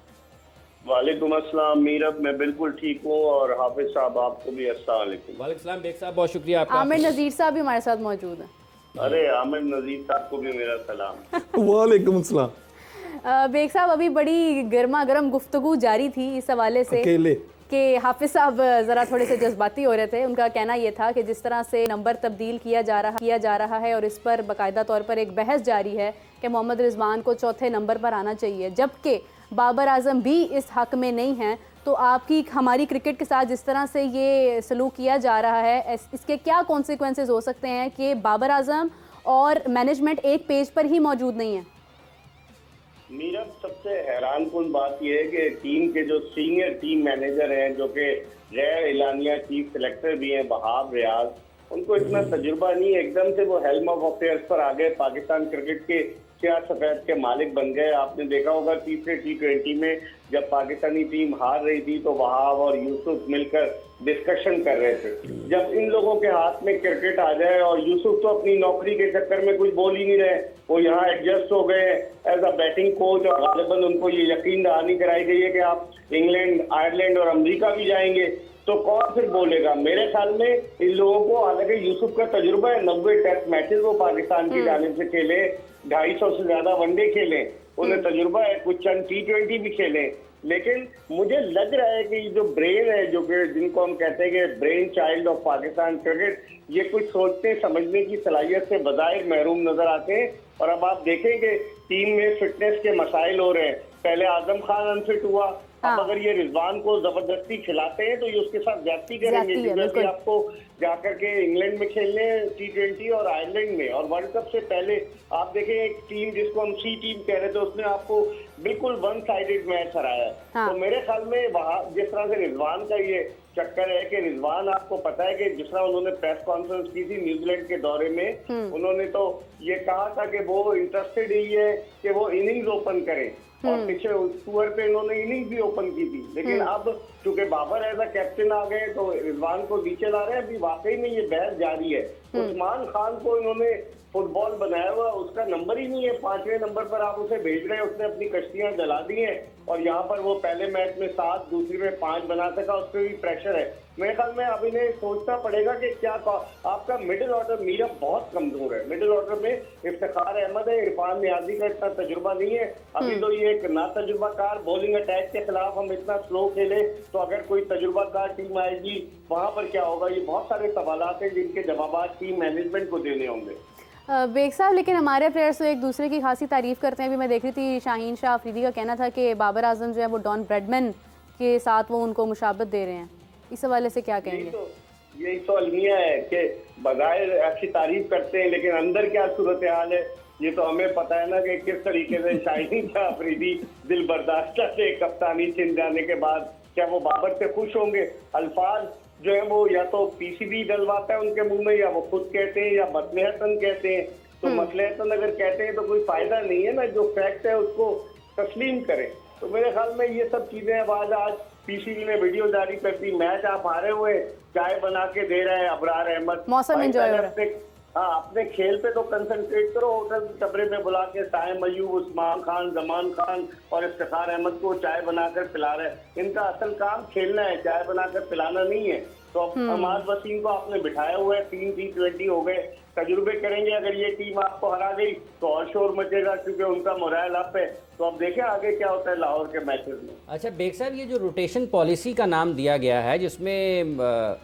वालेकुम अस्सलाम मीरब, मैं बिल्कुल ठीक हूँ, और हाफिज साहब आपको भी अस्सलाम वालेकुम। वालेकुम सलाम बेग साहब, बहुत शुक्रिया आपका। आमिर नज़ीर साहब भी हमारे साथ मौजूद हैं। अरे आमिर नजीर साहब को भी मेरा सलाम। वालेकुम अस्सलाम। बेग साहब, अभी बड़ी गर्मा गर्म गुफ्तगू जारी थी इस हवाले से अकेले कि हाफिज साहब ज़रा थोड़े से जज्बाती हो रहे थे। उनका कहना ये था कि जिस तरह से नंबर तब्दील किया जा रहा है और इस पर बाकायदा तौर पर एक बहस जारी है कि मोहम्मद रिजवान को चौथे नंबर पर आना चाहिए, जबकि बाबर आजम भी इस हक में नहीं हैं, तो आपकी हमारी क्रिकेट के साथ जिस तरह से ये सलूक किया जा रहा है, इसके क्या कॉन्सिक्वेंसेस हो सकते हैं कि बाबर आजम और मैनेजमेंट एक पेज पर ही मौजूद नहीं है? मीरब, सबसे हैरान कुन बात यह है कि टीम के जो सीनियर टीम मैनेजर हैं, जो कि गैर एलानिया चीफ सेलेक्टर भी हैं, वहाब रियाज, उनको इतना तजुर्बा नहीं है। एकदम से वो हेल्म ऑफ अफेयर्स पर आ गए, पाकिस्तान क्रिकेट के क्या सफेद के मालिक बन गए। आपने देखा होगा तीसरे T20 में जब पाकिस्तानी टीम हार रही थी तो वहाब और यूसुफ मिलकर डिस्कशन कर रहे थे। जब इन लोगों के हाथ में क्रिकेट आ जाए, और यूसुफ तो अपनी नौकरी के चक्कर में कुछ बोल ही नहीं रहे, वो यहाँ एडजस्ट हो गए एज अ बैटिंग कोच, और गालिबन उनको ये यकीन दहानी कराई गई है कि आप इंग्लैंड, आयरलैंड और अमेरिका भी जाएंगे, तो कौन फिर बोलेगा? मेरे ख्याल में इन लोगों को, हालांकि यूसुफ का तजुर्बा है, 90 टेस्ट मैचेस वो पाकिस्तान की जानिब से खेले, 250 से ज्यादा वनडे खेले, उन्हें तजुर्बा है, कुछ चंद T20 भी खेले। लेकिन मुझे लग रहा है कि ये जो ब्रेन है, जो कि जिनको हम कहते हैं कि brain child of Pakistan cricket, ये कुछ सोचने समझने की सलाहियत से बजाय महरूम नजर आते हैं। और अब आप देखें कि टीम में फिटनेस के मसाइल हो रहे हैं। पहले आजम खान अनफिट हुआ, अब अगर ये रिजवान को जबरदस्ती खिलाते हैं तो ये उसके साथ ज्यादती करेंगे, क्योंकि आपको जाकर के इंग्लैंड में खेलने T20 और आयरलैंड में, और वर्ल्ड कप से पहले आप देखें एक टीम जिसको हम C टीम कह रहे थे, उसने आपको बिल्कुल वन साइडेड मैच हराया। तो मेरे ख्याल में वहाँ जिस तरह से रिजवान का ये चक्कर है कि रिजवान, आपको पता है कि जिस तरह उन्होंने प्रेस कॉन्फ्रेंस की थी न्यूजीलैंड के दौरे में, उन्होंने तो ये कहा था कि वो इंटरेस्टेड ही है कि वो इनिंग्स ओपन करें, और पिछले टूर पे इन्होंने इनिंग भी ओपन की थी। लेकिन अब चूंकि बाबर एज अ कैप्टन आ गए तो रिजवान को नीचे ला रहे हैं। अभी वाकई में ये बहस जारी है। उस्मान खान को इन्होंने फुटबॉल बनाया हुआ, उसका नंबर ही नहीं है, 5वें नंबर पर आप उसे भेज रहे हैं। उसने अपनी कश्तियां जला दी हैं, और यहाँ पर वो पहले मैच में 7, दूसरी में 5 बना सका, उस पर भी प्रेशर है। मेरे ख्याल में अब इन्हें सोचना पड़ेगा कि क्या आपका मिडिल ऑर्डर मीरा बहुत कमजोर है। मिडिल ऑर्डर में इफ्तिखार अहमद है, इरफान नियाजी का इतना तजुर्बा नहीं है। अभी तो ये एक ना तजुर्बाकार बॉलिंग अटैक के खिलाफ हम इतना स्लो खेले, तो अगर कोई तजुर्बाकार टीम आएगी वहां पर क्या होगा? ये बहुत सारे सवालात हैं जिनके जवाब टीम मैनेजमेंट को देने होंगे। बेग साहब, लेकिन हमारे प्लेयर्स तो एक दूसरे की खासी तारीफ करते हैं। अभी मैं देख रही थी शाहीन शाह अफरीदी का कहना था कि बाबर आजम जो है वो डॉन ब्रैडमैन के साथ वो उनको मुशाबत दे रहे हैं। इस हवाले से क्या कहेंगे? यही तो अलमिया है कि बज़ाहिर अच्छी तारीफ करते हैं, लेकिन अंदर क्या सूरत हाल है ये तो हमें पता है ना कि किस तरीके से शाहीन शाह अफरीदी दिल बर्दाश्ता से कप्तानी छिन जाने के बाद क्या वो बाबर से खुश होंगे? अल्फाज जो है वो या तो पीसीबी डलवाता है उनके मुंह में, या वो खुद कहते हैं, या मसलहतन कहते हैं। तो मसलहतन अगर कहते हैं तो कोई फायदा नहीं है ना, जो फैक्ट है उसको तस्लीम करें। तो मेरे ख्याल में ये सब चीजें आज पीसीबी ने वीडियो जारी कर दी, मैच आप हारे हुए, चाय बना के दे रहे हैं अबरार अहमद, मौसम एंजॉय हो रहा है। हाँ, अपने खेल पे तो कंसंट्रेट करो। होटल कमरे में बुला के साइम अयूब, उस्मान खान, जमान खान और इफ्तिखार अहमद को चाय बनाकर पिला रहे हैं। इनका असल काम खेलना है, चाय बनाकर पिलाना नहीं है। तो अहमद वसीम को आपने बिठाया हुआ है, 3 T20 हो गए, तजुर्बे करेंगे। अगर ये टीम आपको हरा गई तो और शोर मचेगा, क्योंकि उनका मोरल अप है। तो अब देखें आगे क्या होता है लाहौर के मैचेस में। अच्छा बेग साहब, ये जो रोटेशन पॉलिसी का नाम दिया गया है, जिसमें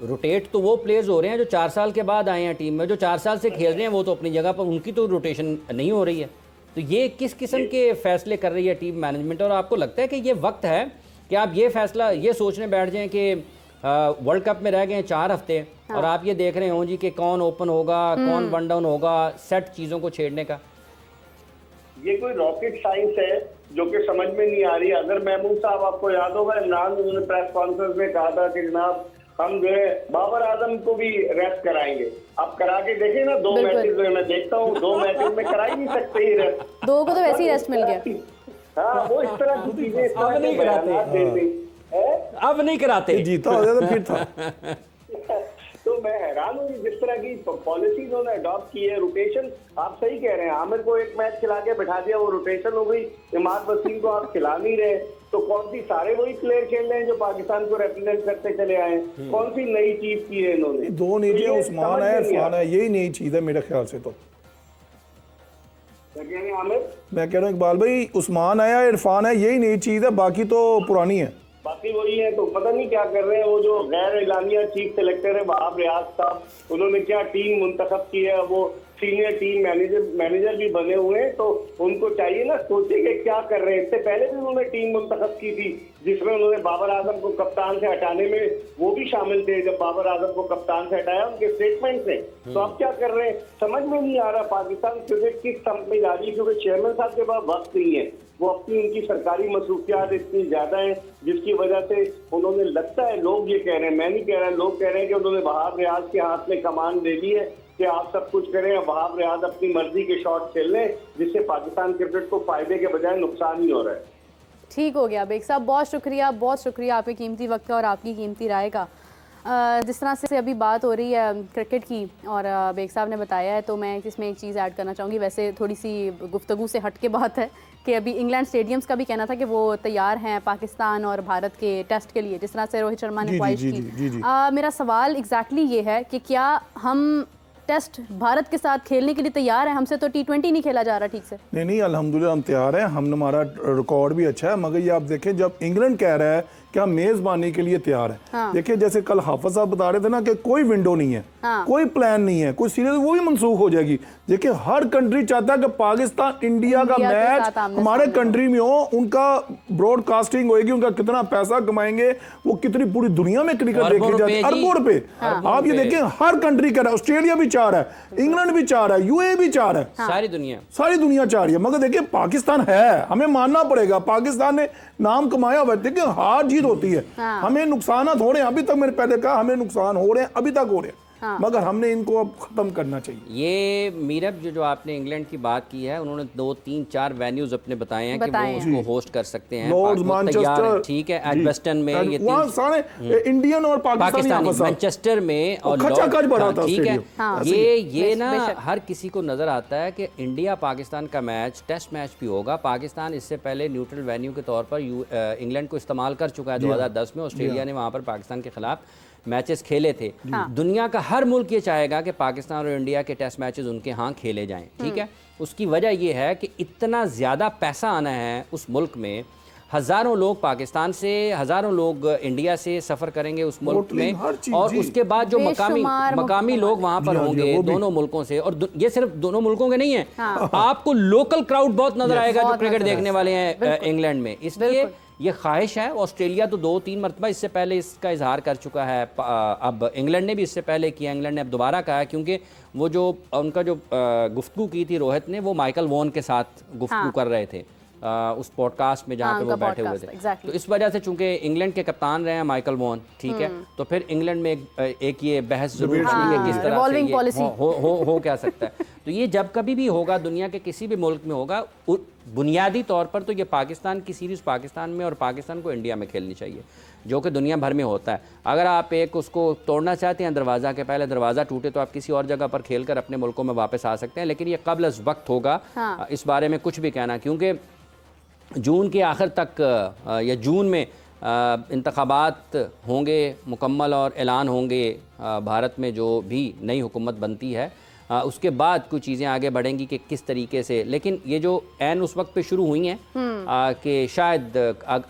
रोटेट तो वो प्लेयर्स हो रहे हैं जो 4 साल के बाद आए हैं टीम में, जो 4 साल से खेल रहे हैं वो तो अपनी जगह पर, उनकी तो रोटेशन नहीं हो रही है। तो ये किस किस्म के फैसले कर रही है टीम मैनेजमेंट? और आपको लगता है कि ये वक्त है कि आप ये फैसला ये सोचने बैठ जाएं कि वर्ल्ड कप में रह गए 4 हफ्ते और आप ये देख रहे हो जी कि कौन ओपन होगा, कौन वन डाउन होगा, सेट चीज़ों को छेड़ने का? ये कोई रॉकेट साइंस है जो कि समझ में नहीं आ रही। अगर महमूद साहब, आपको याद होगा, इमरान उन्होंने प्रेस कॉन्फ्रेंस में कहा था कि जनाब हम जो है बाबर आजम को भी रेस्ट कराएंगे। आप करा के देखें ना, 2 मैचेस में मैं देखता हूँ 2 मैचेस में करा ही नहीं सकते ही रेस्ट। 2 को तो वैसे ही रेस्ट मिल गया। हाँ, वो इस तरह की चीजें अब नहीं कराते, अब नहीं कराते, जीता हो जाता फिर था। तो मैं हैरान हूँ जिस तरह की पॉलिसी उन्होंने अडॉप्ट की है। रोटेशन, आप सही कह रहे हैं, आमिर को एक मैच खिला के बैठा दिया, वो रोटेशन हो गई। इमाद वसीम को आप खिला नहीं रहे, तो कौन सी, सारे वही प्लेयर खेल रहे हैं जो पाकिस्तान को रिप्रेजेंट करते चले आए। कौन सी नई चीज की है इन्होंने? 2 नीचे उस्मान है, इरफान है, यही नई चीज है मेरे ख्याल से। तो क्या कह रहे हैं आमिर? मैं कह रहा हूँ इकबाल भाई, उस्मान आया, इरफान है, यही नई चीज है, बाकी तो पुरानी है। बाकी वही है, तो पता नहीं क्या कर रहे हैं। वो जो गैर एलानिया चीफ सेलेक्टर है वहाब रियाज साहब, उन्होंने क्या टीम मुंतखब की है। वो सीनियर टीम मैनेजर भी बने हुए हैं, तो उनको चाहिए ना सोचे कि क्या कर रहे हैं। इससे पहले भी उन्होंने टीम मुंतखब की थी, जिसमें उन्होंने बाबर आजम को कप्तान से हटाने में वो भी शामिल थे। जब बाबर आजम को कप्तान से हटाया उनके स्टेटमेंट से, तो अब क्या कर रहे हैं समझ में नहीं आ रहा। पाकिस्तान क्रिकेट किस स्टंप में जा रही है, क्योंकि चेयरमैन साहब के पास वक्त नहीं है। वो अपनी उनकी सरकारी मसरूफियात इतनी ज्यादा है, जिसकी वजह से उन्होंने, लगता है लोग ये कह रहे हैं, मैं नहीं कह रहा, लोग कह रहे हैं कि उन्होंने वहाब रियाज के हाथ में कमान दे दी है कि आप सब कुछ करें, वहाब रियाज अपनी मर्जी के शॉट खेल लें, जिससे पाकिस्तान क्रिकेट को फायदे के बजाय नुकसान ही हो रहा है। ठीक हो गया बेग साहब, बहुत शुक्रिया आपके कीमती वक्त का और आपकी कीमती राय का। जिस तरह से अभी बात हो रही है क्रिकेट की और बेग साहब ने बताया है, तो मैं इसमें एक चीज़ ऐड करना चाहूँगी। वैसे थोड़ी सी गुफ्तगू से हट के बात है कि अभी इंग्लैंड स्टेडियम्स का भी कहना था कि वो तैयार हैं पाकिस्तान और भारत के टेस्ट के लिए, जिस तरह से रोहित शर्मा ने ख्वाहिश की। मेरा सवाल एग्जैक्टली ये है कि क्या हम टेस्ट भारत के साथ खेलने के लिए तैयार हैं? हमसे तो T20 नहीं खेला जा रहा ठीक से। नहीं, अल्हम्दुलिल्लाह हम तैयार हैं, हमारा रिकॉर्ड भी अच्छा है। मगर ये आप देखें, जब इंग्लैंड कह रहा है कि हम मेजबानी के लिए तैयार है, हाँ। देखिए जैसे कल हाफिज साहब बता रहे थे ना कि कोई विंडो नहीं है, हाँ। कोई प्लान नहीं है, कोई सीरीज, वो भी मनसूख हो जाएगी। देखिए हर कंट्री चाहता है कि पाकिस्तान इंडिया का मैच हमारे कंट्री में हो, उनका ब्रॉडकास्टिंग होगी, उनका कितना पैसा कमाएंगे, वो कितनी पूरी दुनिया में क्रिकेट देखी जाती है, अरबों रुपए। आप ये देखें हर कंट्री कह रहा है, ऑस्ट्रेलिया भी चाह रहा है, इंग्लैंड भी चाह रहा है, UAE भी चाह रहा है, सारी दुनिया चाह रही है। मगर देखिए पाकिस्तान है, हमें मानना पड़ेगा, पाकिस्तान ने नाम कमाया हुआ है। देखिए हार जीत होती है, हमें नुकसान हो रहे हैं, अभी तक मैंने पहले कहा हमें नुकसान हो रहे हैं, अभी तक हो रहे हैं, मगर हमने इनको अब खत्म करना चाहिए। ये मीरब जो आपने इंग्लैंड की बात की है, उन्होंने 2, 3, 4 वेन्यूज अपने बताए हैं कि वो उसको होस्ट कर सकते हैं। लॉर्ड्स, मैनचेस्टर, ठीक है, एडवेस्टन में, ये सारे इंडियन और पाकिस्तानी, मैनचेस्टर में और ठीक है। ये ना हर किसी को नजर आता है कि इंडिया पाकिस्तान का मैच टेस्ट मैच भी होगा। पाकिस्तान इससे पहले न्यूट्रल वेन्यू के तौर पर इंग्लैंड को इस्तेमाल कर चुका है 2010 में। ऑस्ट्रेलिया ने वहाँ पर पाकिस्तान के खिलाफ मैचेस खेले थे। दुनिया का हर मुल्क ये चाहेगा कि पाकिस्तान और इंडिया के टेस्ट मैचेस उनके यहाँ खेले जाएं, ठीक है। उसकी वजह ये है कि इतना ज़्यादा पैसा आना है उस मुल्क में, हज़ारों लोग पाकिस्तान से, हज़ारों लोग इंडिया से सफ़र करेंगे उस मुल्क में, और उसके बाद जो मकामी लोग वहाँ पर होंगे दोनों मुल्कों से, और ये सिर्फ दोनों मुल्कों के नहीं है, आपको लोकल क्राउड बहुत नज़र आएगा जो क्रिकेट देखने वाले हैं इंग्लैंड में। इसलिए ये ख्वाहिश है। ऑस्ट्रेलिया तो 2-3 मरतबा इससे पहले इसका इजहार कर चुका है, अब इंग्लैंड ने भी इससे पहले किया, इंग्लैंड ने अब दोबारा कहा है, क्योंकि वो जो उनका जो गुफ्तगू की थी रोहित ने, वो माइकल वॉन के साथ गुफ्तगू कर रहे थे उस पॉडकास्ट में जहाँ पे वो बैठे हुए थे। तो इस वजह से चूंकि इंग्लैंड के कप्तान रहे हैं माइकल वॉन, ठीक है, तो फिर इंग्लैंड में एक ये बहस जरूर चली है किस तरह से ये हो क्या सकता है। तो ये जब कभी भी होगा, दुनिया के किसी भी मुल्क में होगा, बुनियादी तौर पर तो ये पाकिस्तान की सीरीज़ पाकिस्तान में और पाकिस्तान को इंडिया में खेलनी चाहिए, जो कि दुनिया भर में होता है। अगर आप एक उसको तोड़ना चाहते हैं दरवाज़ा के पहले, दरवाज़ा टूटे तो आप किसी और जगह पर खेलकर अपने मुल्कों में वापस आ सकते हैं, लेकिन ये कब्ल अज़ वक्त होगा इस बारे में कुछ भी कहना, क्योंकि जून के आखिर तक या जून में इंतखाबात होंगे मुकम्मल और ऐलान होंगे भारत में जो भी नई हुकूमत बनती है, उसके बाद कुछ चीज़ें आगे बढ़ेंगी कि किस तरीके से। लेकिन ये जो ऐन उस वक्त पे शुरू हुई हैं कि शायद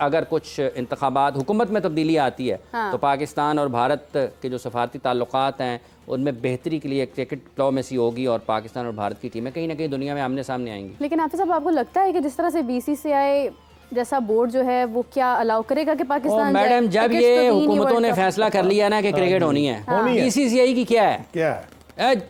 अगर कुछ इंतखाबात हुकूमत में तब्दीली आती है तो पाकिस्तान और भारत के जो सफारती ताल्लुकात हैं उनमें बेहतरी के लिए क्रिकेट डिप्लोमेसी होगी और पाकिस्तान और भारत की टीमें कहीं ना कहीं दुनिया में आमने सामने आएंगी। लेकिन हाफिज़ साहब, आपको लगता है कि जिस तरह से BCCI जैसा बोर्ड जो है वो क्या अलाउ करेगा कि पाकिस्तान मैडम, जब ये हुकूमतों ने फैसला कर लिया ना कि क्रिकेट होनी है, BCCI की क्या है,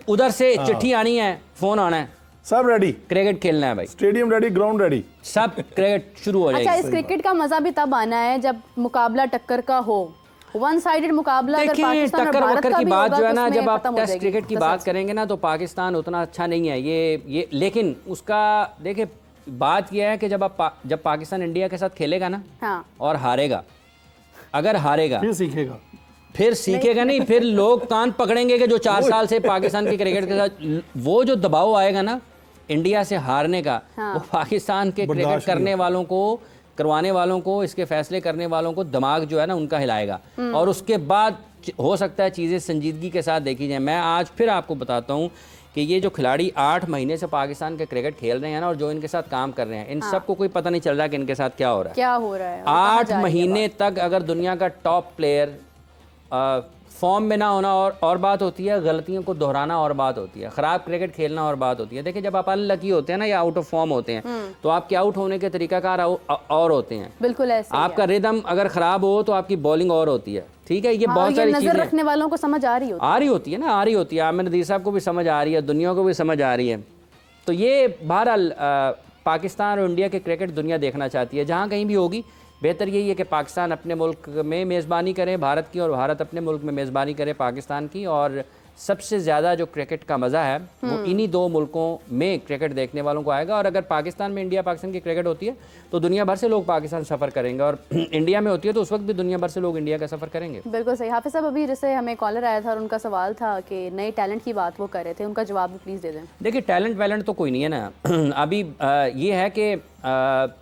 उधर से चिट्ठी आनी है, फोन आना है, सब रेडी, क्रिकेट खेलना है भाई, स्टेडियम रेडी, ग्राउंड रेडी, सब क्रिकेट शुरू हो जाएगा। अच्छा, इस क्रिकेट का मजा भी तब आना है जब मुकाबला टक्कर का हो, वन साइडेड मुकाबला। अगर पाकिस्तान और भारत का की भी बात होगा, जो है तो ना, उसमें जब आप खत्म हो टेस्ट जाएगी क्रिकेट की बात करेंगे ना तो पाकिस्तान उतना अच्छा नहीं है ये लेकिन उसका देखिए बात यह है कि जब पाकिस्तान इंडिया के साथ खेलेगा ना और हारेगा, अगर हारेगा फिर सीखेगा नहीं, फिर लोग कान पकड़ेंगे कि जो 4 साल से पाकिस्तान के क्रिकेट के साथ वो जो दबाव आएगा ना इंडिया से हारने का, वो पाकिस्तान के क्रिकेट करने वालों को, करवाने वालों को, इसके फैसले करने वालों को दिमाग जो है ना उनका हिलाएगा और उसके बाद हो सकता है चीज़ें संजीदगी के साथ देखी जाए। मैं आज फिर आपको बताता हूँ कि ये जो खिलाड़ी 8 महीने से पाकिस्तान के क्रिकेट खेल रहे हैं ना और जो इनके साथ काम कर रहे हैं, इन सबको कोई पता नहीं चल रहा कि इनके साथ क्या हो रहा है। 8 महीने तक अगर दुनिया का टॉप प्लेयर फॉर्म में ना होना और बात होती है, गलतियों को दोहराना और बात होती है, ख़राब क्रिकेट खेलना और बात होती है। देखिए, जब आप अनलकी होते हैं ना या आउट ऑफ फॉर्म होते हैं तो आपके आउट होने के तरीकाकार और होते हैं। बिल्कुल ऐसे आपका रिदम अगर ख़राब हो तो आपकी बॉलिंग और होती है। ठीक है, ये बहुत सारी चीज़ें रखने वालों को समझ आ रही होती है। आमिर नदीर साहब को भी समझ आ रही है, दुनिया को भी समझ आ रही है। तो ये बहरहाल पाकिस्तान और इंडिया के क्रिकेट दुनिया देखना चाहती है। जहाँ कहीं भी होगी, बेहतर यही है कि पाकिस्तान अपने मुल्क में मेज़बानी करे भारत की और भारत अपने मुल्क में मेज़बानी करे पाकिस्तान की। और सबसे ज़्यादा जो क्रिकेट का मज़ा है वो इन्हीं 2 मुल्कों में क्रिकेट देखने वालों को आएगा। और अगर पाकिस्तान में इंडिया पाकिस्तान की क्रिकेट होती है तो दुनिया भर से लोग पाकिस्तान सफ़र करेंगे और इंडिया में होती है तो उस वक्त भी दुनिया भर से लोग इंडिया का सफ़र करेंगे। बिल्कुल सही। हाफिज़ साहब, अभी जैसे हमें कॉलर आया था और उनका सवाल था कि नए टैलेंट की बात वो कर रहे थे, उनका जवाब भी प्लीज़ दे दें। देखिए, टैलेंट तो कोई नहीं है ना। अभी ये है कि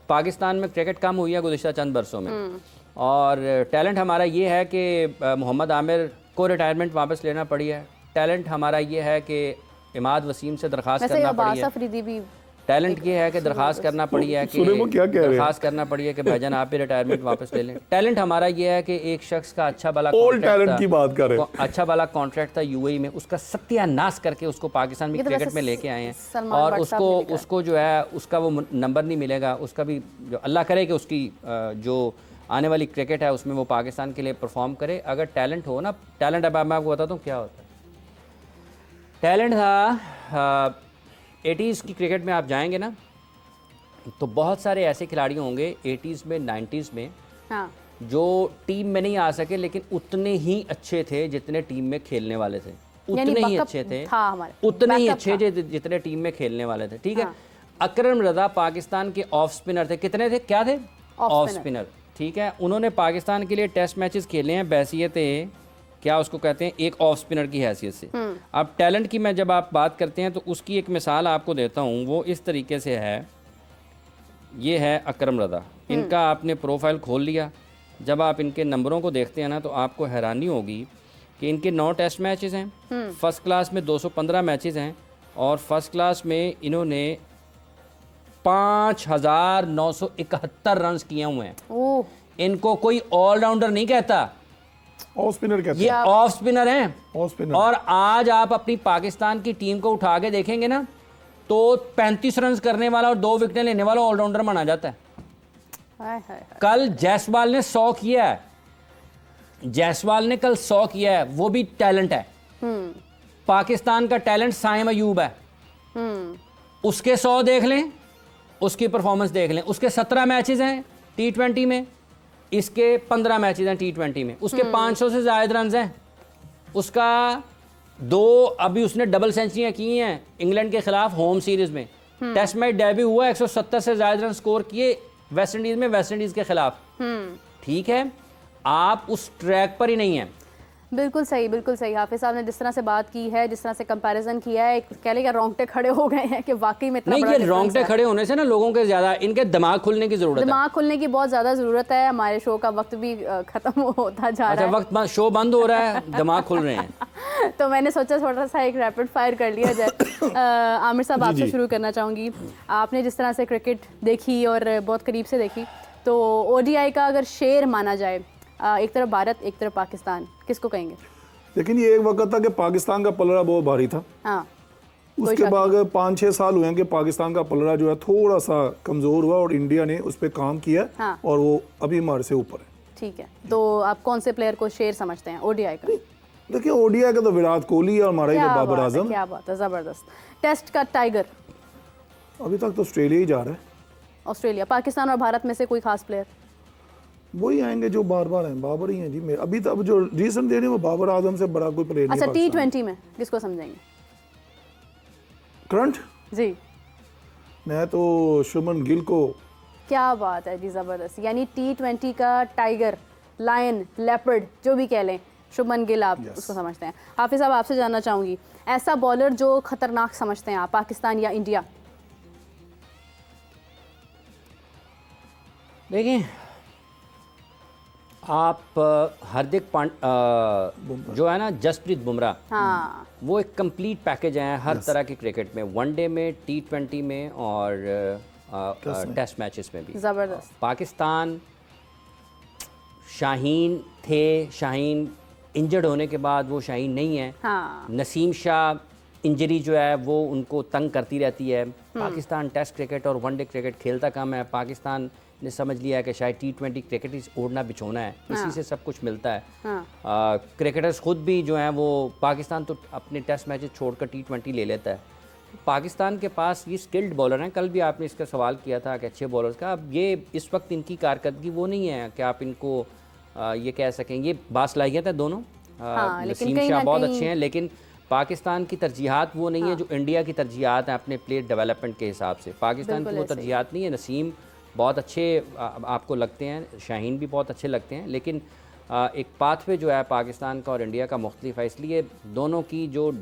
पाकिस्तान में क्रिकेट कम हुई है गुज़िश्ता चंद बरसों में और टैलेंट हमारा ये है कि मोहम्मद आमिर को रिटायरमेंट वापस लेना पड़ी है। टैलेंट हमारा ये है कि इमाद वसीम से दरख्वास्त करना पड़ी है। टैलेंट ये है कि दरख्वास्त करना पड़ी है कि दरख्वास्त करना पड़ी है कि भाईजान आप भी रिटायरमेंट वापस ले लें। टैलेंट हमारा ये है कि एक शख्स का अच्छा भला टैलेंट की बात कर रहे हैं, अच्छा भला कॉन्ट्रैक्ट था UAE में, उसका सत्यानाश करके उसको पाकिस्तान में क्रिकेट में लेके आए हैं और उसको जो है उसका वो नंबर नहीं मिलेगा। उसका भी जो अल्लाह करे कि उसकी जो आने वाली क्रिकेट है उसमें वो पाकिस्तान के लिए परफॉर्म करे। अगर टैलेंट हो ना, टैलेंट अब मैं आपको बताता हूँ क्या होता है। टैलेंट था 80s की क्रिकेट में आप जाएंगे ना तो बहुत सारे ऐसे खिलाड़ी होंगे 80s में 90s में जो टीम में नहीं आ सके लेकिन उतने ही अच्छे थे जितने टीम में खेलने वाले थे, उतने ही अच्छे थे, उतने ही अच्छे जितने टीम में खेलने वाले थे। ठीक है, अकरम रज़ा पाकिस्तान के ऑफ स्पिनर थे। कितने थे, क्या थे? Off spinner. ठीक है, उन्होंने पाकिस्तान के लिए टेस्ट मैचेस खेले हैं बहैसियत क्या उसको कहते हैं, एक ऑफ स्पिनर की हैसियत से। अब टैलेंट की मैं जब आप बात करते हैं तो उसकी एक मिसाल आपको देता हूँ, वो इस तरीके से है। ये है अकरम रज़ा, इनका आपने प्रोफाइल खोल लिया, जब आप इनके नंबरों को देखते हैं ना तो आपको हैरानी होगी कि इनके 9 टेस्ट मैचेस हैं, फर्स्ट क्लास में 215 मैचेस हैं और फर्स्ट क्लास में इन्होंने 5971 रन किए हुए हैं। इनको कोई ऑलराउंडर नहीं कहता, ऑफ स्पिनर कहते हैं, ये ऑफ स्पिनर हैं। Off spinner. और आज आप अपनी पाकिस्तान की टीम को उठा के देखेंगे ना तो 35 रन करने वाला और 2 विकेटें लेने वाला ऑलराउंडर माना जाता है। कल जायसवाल ने 100 किया है, जायसवाल ने कल 100 किया है, वो भी टैलेंट है। पाकिस्तान का टैलेंट साइम अयूब है, उसके 100 देख लें, उसकी परफॉर्मेंस देख लें। उसके 17 मैचेस हैं T20 में, इसके 15 मैचेस हैं T20 में, उसके 500 से ज़्यादा रन हैं। उसका 2 अभी उसने डबल सेंचुरियाँ की हैं इंग्लैंड के खिलाफ होम सीरीज में। टेस्ट मैच डेब्यू हुआ, 170 से ज़्यादा रन स्कोर किए वेस्ट इंडीज़ में, वेस्ट इंडीज़ के खिलाफ। ठीक है, आप उस ट्रैक पर ही नहीं हैं। बिल्कुल सही। हाफिज साहब ने जिस तरह से बात की है, जिस तरह से कंपैरिजन किया है, कह लेगा रोंगटे खड़े हो गए हैं कि वाकई में इतना नहीं, बड़ा ये difference रोंगटे है। खड़े होने से ना लोगों के ज़्यादा इनके दिमाग खुलने की ज़रूरत है। दिमाग खुलने की बहुत ज़्यादा ज़रूरत है। हमारे शो का वक्त भी ख़त्म होता जा अच्छा, रहा है। शो बंद हो रहा है, दिमाग खुल रहे हैं। तो मैंने सोचा थोड़ा सा एक रैपिड फायर कर लिया जाए। आमिर साहब, आपसे शुरू करना चाहूँगी। आपने जिस तरह से क्रिकेट देखी और बहुत करीब से देखी, तो ओडीआई का अगर शेर माना जाए, एक तरफ भारत एक तरफ पाकिस्तान, किसको कहेंगे? लेकिन ये एक वक्त था कि पाकिस्तान का पलड़ा बहुत भारी था। हाँ, उसके बाद 5-6 साल हुए हैं कि पाकिस्तान का पलड़ा जो है थोड़ा सा कमज़ोर हुआ और इंडिया ने उस पर काम किया। हाँ। और वो अभी हमारे से ऊपर है। ठीक है, तो आप कौन से प्लेयर को शेर समझते हैं ओडीआई का? देखिए, ओडीआई का तो विराट कोहली और हमारा ही तो बाबर आजम। क्या बात है, ज़बरदस्त। टेस्ट का टाइगर अभी तक तो ऑस्ट्रेलिया ही जा रहा है। ऑस्ट्रेलिया। पाकिस्तान और भारत में से कोई खास प्लेयर? वही आएंगे जो बार बार हैं, बाबर ही हैं जी। मेरे अभी तक जो रीजन दे रहे हैं वो बाबर आजम से बड़ा कोई प्लेयर नहीं। अच्छा, T20 में किसको समझेंगे? करंट जी, मैं तो शुभमन गिल को। क्या बात है जी, ज़बरदस्त। यानी T20 का टाइगर, लायन, लेपर्ड, जो भी कह लें, शुभमन गिल आप उसको समझते हैं। हाफिज साहब, आपसे जानना चाहूँगी, ऐसा बॉलर जो खतरनाक समझते हैं आप, पाकिस्तान या इंडिया? देखिए, आप हार्दिक जो है ना, जसप्रीत बुमराह, हाँ, वो एक कंप्लीट पैकेज हैं हर तरह के क्रिकेट में, वनडे में, T20 में और टेस्ट मैचेस में भी। ज़बरदस्त। पाकिस्तान, शाहीन थे, शाहीन इंजर्ड होने के बाद वो शाहीन नहीं है। हाँ, नसीम शाह इंजरी जो है वो उनको तंग करती रहती है। पाकिस्तान टेस्ट क्रिकेट और वनडे क्रिकेट खेलता कम है। पाकिस्तान ने समझ लिया है कि शायद T20 क्रिकेट इस ओढ़ना बिछोना है, इसी से सब कुछ मिलता है। क्रिकेटर्स खुद भी जो हैं वो, पाकिस्तान तो अपने टेस्ट मैचेस छोड़कर T20 ले लेता है। पाकिस्तान के पास ये स्किल्ड बॉलर हैं। कल भी आपने इसका सवाल किया था कि अच्छे बॉलर्स का, अब ये इस वक्त इनकी कारकर्दगी वो नहीं है कि आप इनको ये कह सकें। ये बासलाहियत है दोनों। नसीम शाह बहुत अच्छे हैं, लेकिन पाकिस्तान की तरजीहात वो नहीं है जो इंडिया की तरजीहात हैं अपने प्लेयर डेवलपमेंट के हिसाब से। पाकिस्तान की वो तरजीहात नहीं है। नसीम बहुत अच्छे आपको लगते हैं, शाहीन भी बहुत अच्छे लगते हैं, लेकिन एक पाथवे जो है पाकिस्तान का और इंडिया का मुख्तलिफ है। इसलिए दोनों की जो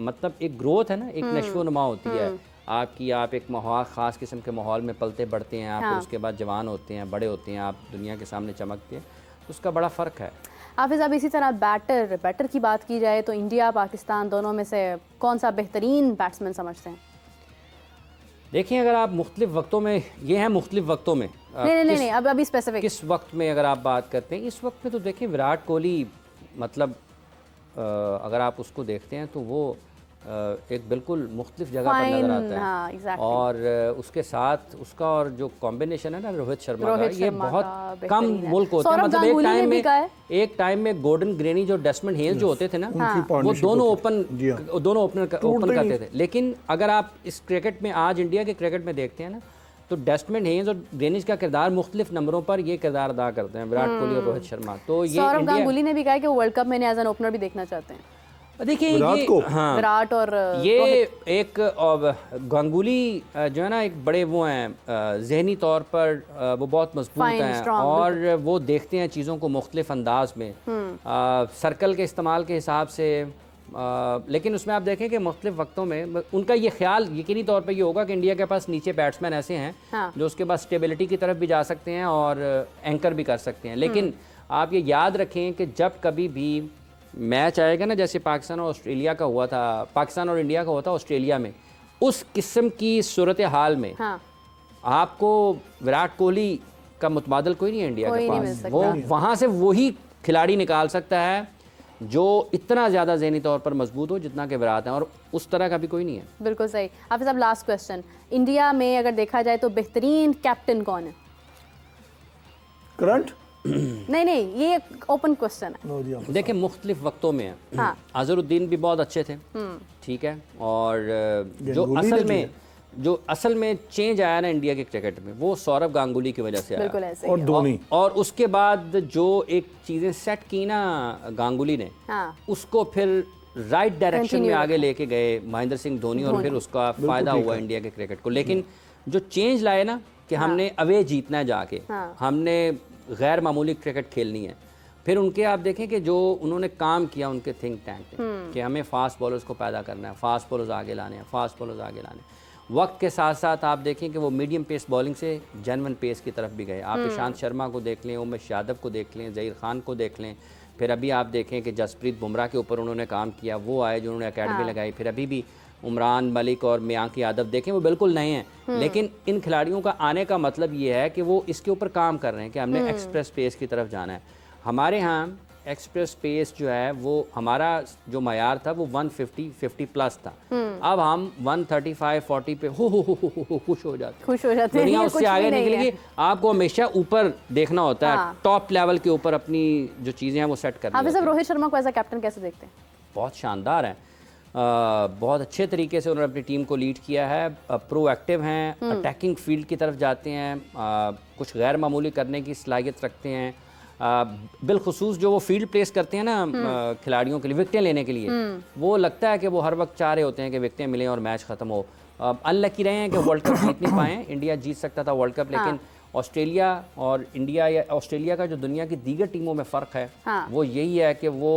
मतलब एक ग्रोथ है ना, एक नशो नुमा होती है आपकी। आप एक माहौल, ख़ास किस्म के माहौल में पलते बढ़ते हैं आप, उसके बाद जवान होते हैं, बड़े होते हैं, आप दुनिया के सामने चमकते हैं, तो उसका बड़ा फ़र्क है। हाफिज़, अब इसी तरह बैटर की बात की जाए तो इंडिया पाकिस्तान दोनों में से कौन सा बेहतरीन बैट्समैन समझते हैं? देखिए, अगर आप मुख्तलिफ वक्तों में, ये हैं मुख्तलिफ वक्तों में, नहीं, अब अभी स्पेसिफिक किस वक्त में अगर आप बात करते हैं, इस वक्त में तो देखिए विराट कोहली, मतलब अगर आप उसको देखते हैं तो वो एक बिल्कुल मुख्तलिफ जगह पर नज़र आता है। हाँ, exactly। और उसके साथ उसका और जो कॉम्बिनेशन है ना रोहित शर्मा का, ये बहुत कम मुल्क होते हैं। मतलब एक टाइम में गॉर्डन ग्रेनी जो डेस्मंड हेल जो होते थे ना, वो दोनों ओपन करते थे। लेकिन अगर आप इस क्रिकेट में, आज इंडिया के क्रिकेट में देखते हैं ना, तो डेस्मंड हेन्स और ग्रेनिज का किरदार मुख्तलिफ नंबरों पर ये किरदार अदा करते हैं, विराट कोहली और रोहित शर्मा। तो ये सौरव गांगुली ने भी कहा है कि वो वर्ल्ड कप में एज एन ओपनर भी देखना चाहते हैं। देखिए, ये हाँ, विराट और ये एक गांगुली जो है ना, एक बड़े वो हैं, जहनी तौर पर वो बहुत मजबूत हैं और वो देखते हैं चीज़ों को मुख्तलिफ अंदाज में, सर्कल के इस्तेमाल के हिसाब से। लेकिन उसमें आप देखें कि मुख्तलिफ वक्तों में उनका ये ख्याल यकीनी तौर पर ये होगा कि इंडिया के पास नीचे बैट्समैन ऐसे हैं जो उसके पास स्टेबिलिटी की तरफ भी जा सकते हैं और एंकर भी कर सकते हैं। लेकिन आप ये याद रखें कि जब कभी भी मैच आएगा ना, जैसे पाकिस्तान और ऑस्ट्रेलिया का हुआ था, पाकिस्तान और इंडिया का हुआ था ऑस्ट्रेलिया में, उस किस्म की सूरत हाल में आपको विराट कोहली का मुतबादल कोई नहीं है इंडिया के पास। वो वहाँ से वही खिलाड़ी निकाल सकता है जो इतना ज़्यादा ज़हनी तौर पर मजबूत हो जितना कि विराट है, और उस तरह का भी कोई नहीं है। बिल्कुल सही। हाफिज़ साहब, लास्ट क्वेश्चन, इंडिया में अगर देखा जाए तो बेहतरीन कैप्टन कौन है? करंट? नहीं, ये ओपन क्वेश्चन है। देखिए, मुख्तलिफ वक्तों में है। अजहरुद्दीन भी बहुत अच्छे थे, ठीक है, और जो असल में चेंज आया ना इंडिया के क्रिकेट में, वो सौरव गांगुली की वजह से आया, और धोनी। और उसके बाद जो एक चीज़ें सेट की ना गांगुली ने, उसको फिर राइट डायरेक्शन में आगे लेके गए महेंद्र सिंह धोनी, और फिर उसका फ़ायदा हुआ इंडिया के क्रिकेट को। लेकिन जो चेंज लाए ना कि हमने अवे जीतना है जाके, हमने गैर मामूली क्रिकेट खेलनी है, फिर उनके आप देखें कि जो उन्होंने काम किया उनके थिंक टैंक में कि हमें फास्ट बॉलर्स को पैदा करना है, फास्ट बॉलर्स आगे लाने हैं, फास्ट बॉलर्स आगे लाने हैं। वक्त के साथ साथ आप देखें कि वो मीडियम पेस बॉलिंग से जेन्युइन पेस की तरफ भी गए। आप ईशांत शर्मा को देख लें, उमेश यादव को देख लें, ज़हीर खान को देख लें, फिर अभी आप देखें कि जसप्रीत बुमराह के ऊपर उन्होंने काम किया, वो आए जो उन्होंने अकेडमी लगाई। फिर अभी भी उमरान मलिक और मयांक यादव देखें, वो बिल्कुल नए हैं, लेकिन इन खिलाड़ियों का आने का मतलब ये है कि वो इसके ऊपर काम कर रहे हैं कि हमने एक्सप्रेस पेस की तरफ जाना है। हमारे यहाँ एक्सप्रेस पेस जो है वो हमारा जो मयार था वो 150 प्लस था। अब हम 135 40 पे हो खुश हो जाते हैं। दुनिया उससे आगे निकलेगी। आपको हमेशा ऊपर देखना होता है, टॉप लेवल के ऊपर अपनी जो चीज़ें हैं वो सेट करनी होती हैं। रोहित शर्मा को एज अ कैप्टन कैसे देखते हैं? बहुत शानदार है, बहुत अच्छे तरीके से उन्होंने अपनी टीम को लीड किया है, प्रोएक्टिव हैं, अटैकिंग फील्ड की तरफ जाते हैं, कुछ गैर मामूली करने की सलाहियत रखते हैं। बिलखुसूस जो वो फील्ड प्लेस करते हैं ना खिलाड़ियों के लिए विकटें लेने के लिए, वो लगता है कि वो हर वक्त चाह रहे होते हैं कि विकटें मिलें और मैच ख़त्म हो। अनलकी रहे हैं कि वर्ल्ड कप जीत नहीं पाए। इंडिया जीत सकता था वर्ल्ड कप, लेकिन ऑस्ट्रेलिया और इंडिया या ऑस्ट्रेलिया का जो दुनिया की दीगर टीमों में फ़र्क है वो यही है कि वो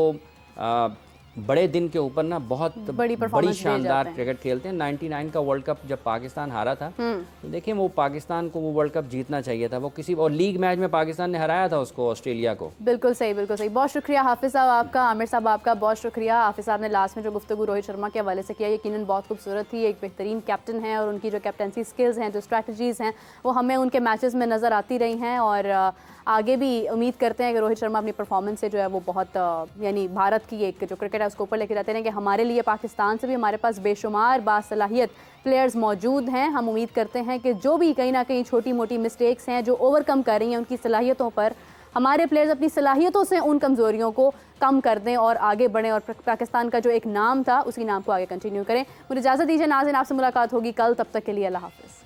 बड़े दिन के ऊपर ना बहुत बड़ी शानदार क्रिकेट खेलते हैं। 99 का वर्ल्ड कप जब पाकिस्तान हारा था, तो देखिए वो पाकिस्तान को वो वर्ल्ड कप जीतना चाहिए था, वो किसी और लीग मैच में पाकिस्तान ने हराया था उसको, ऑस्ट्रेलिया को। बिल्कुल सही, बिल्कुल सही। बहुत शुक्रिया हाफिज साहब आपका, आमिर साहब आपका बहुत शुक्रिया। हाफिज साहब ने लास्ट में जो गुफ्तगू रोहित शर्मा के हवाले से किया, यकीनन बहुत खूबसूरत थी। एक बेहतरीन कैप्टन है और उनकी जो कैप्टनसी स्किल्स हैं, जो स्ट्रैटेजीज़ हैं, वो हमें उनके मैचेस में नज़र आती रही हैं और आगे भी उम्मीद करते हैं कि रोहित शर्मा अपनी परफॉर्मेंस से जो है वो बहुत यानी भारत की एक जो क्रिकेट है उसको ऊपर लेके जाते हैं कि हमारे लिए पाकिस्तान से भी हमारे पास बेशुमार बासलाहियत प्लेयर्स मौजूद हैं। हम उम्मीद करते हैं कि जो भी कहीं ना कहीं छोटी मोटी मिस्टेक्स हैं जो ओवरकम कर रही हैं, उनकी सलाहियतों पर हमारे प्लेयर्स अपनी सलाहियतों से उन कमज़ोरियों को कम कर दें और आगे बढ़ें और पाकिस्तान का जो एक नाम था उसी नाम को आगे कंटिन्यू करें। मुझे इजाज़त दीजिए नाज़रीन, आपसे मुलाकात होगी कल, तब तक के लिए अल्लाह हाफ़िज़।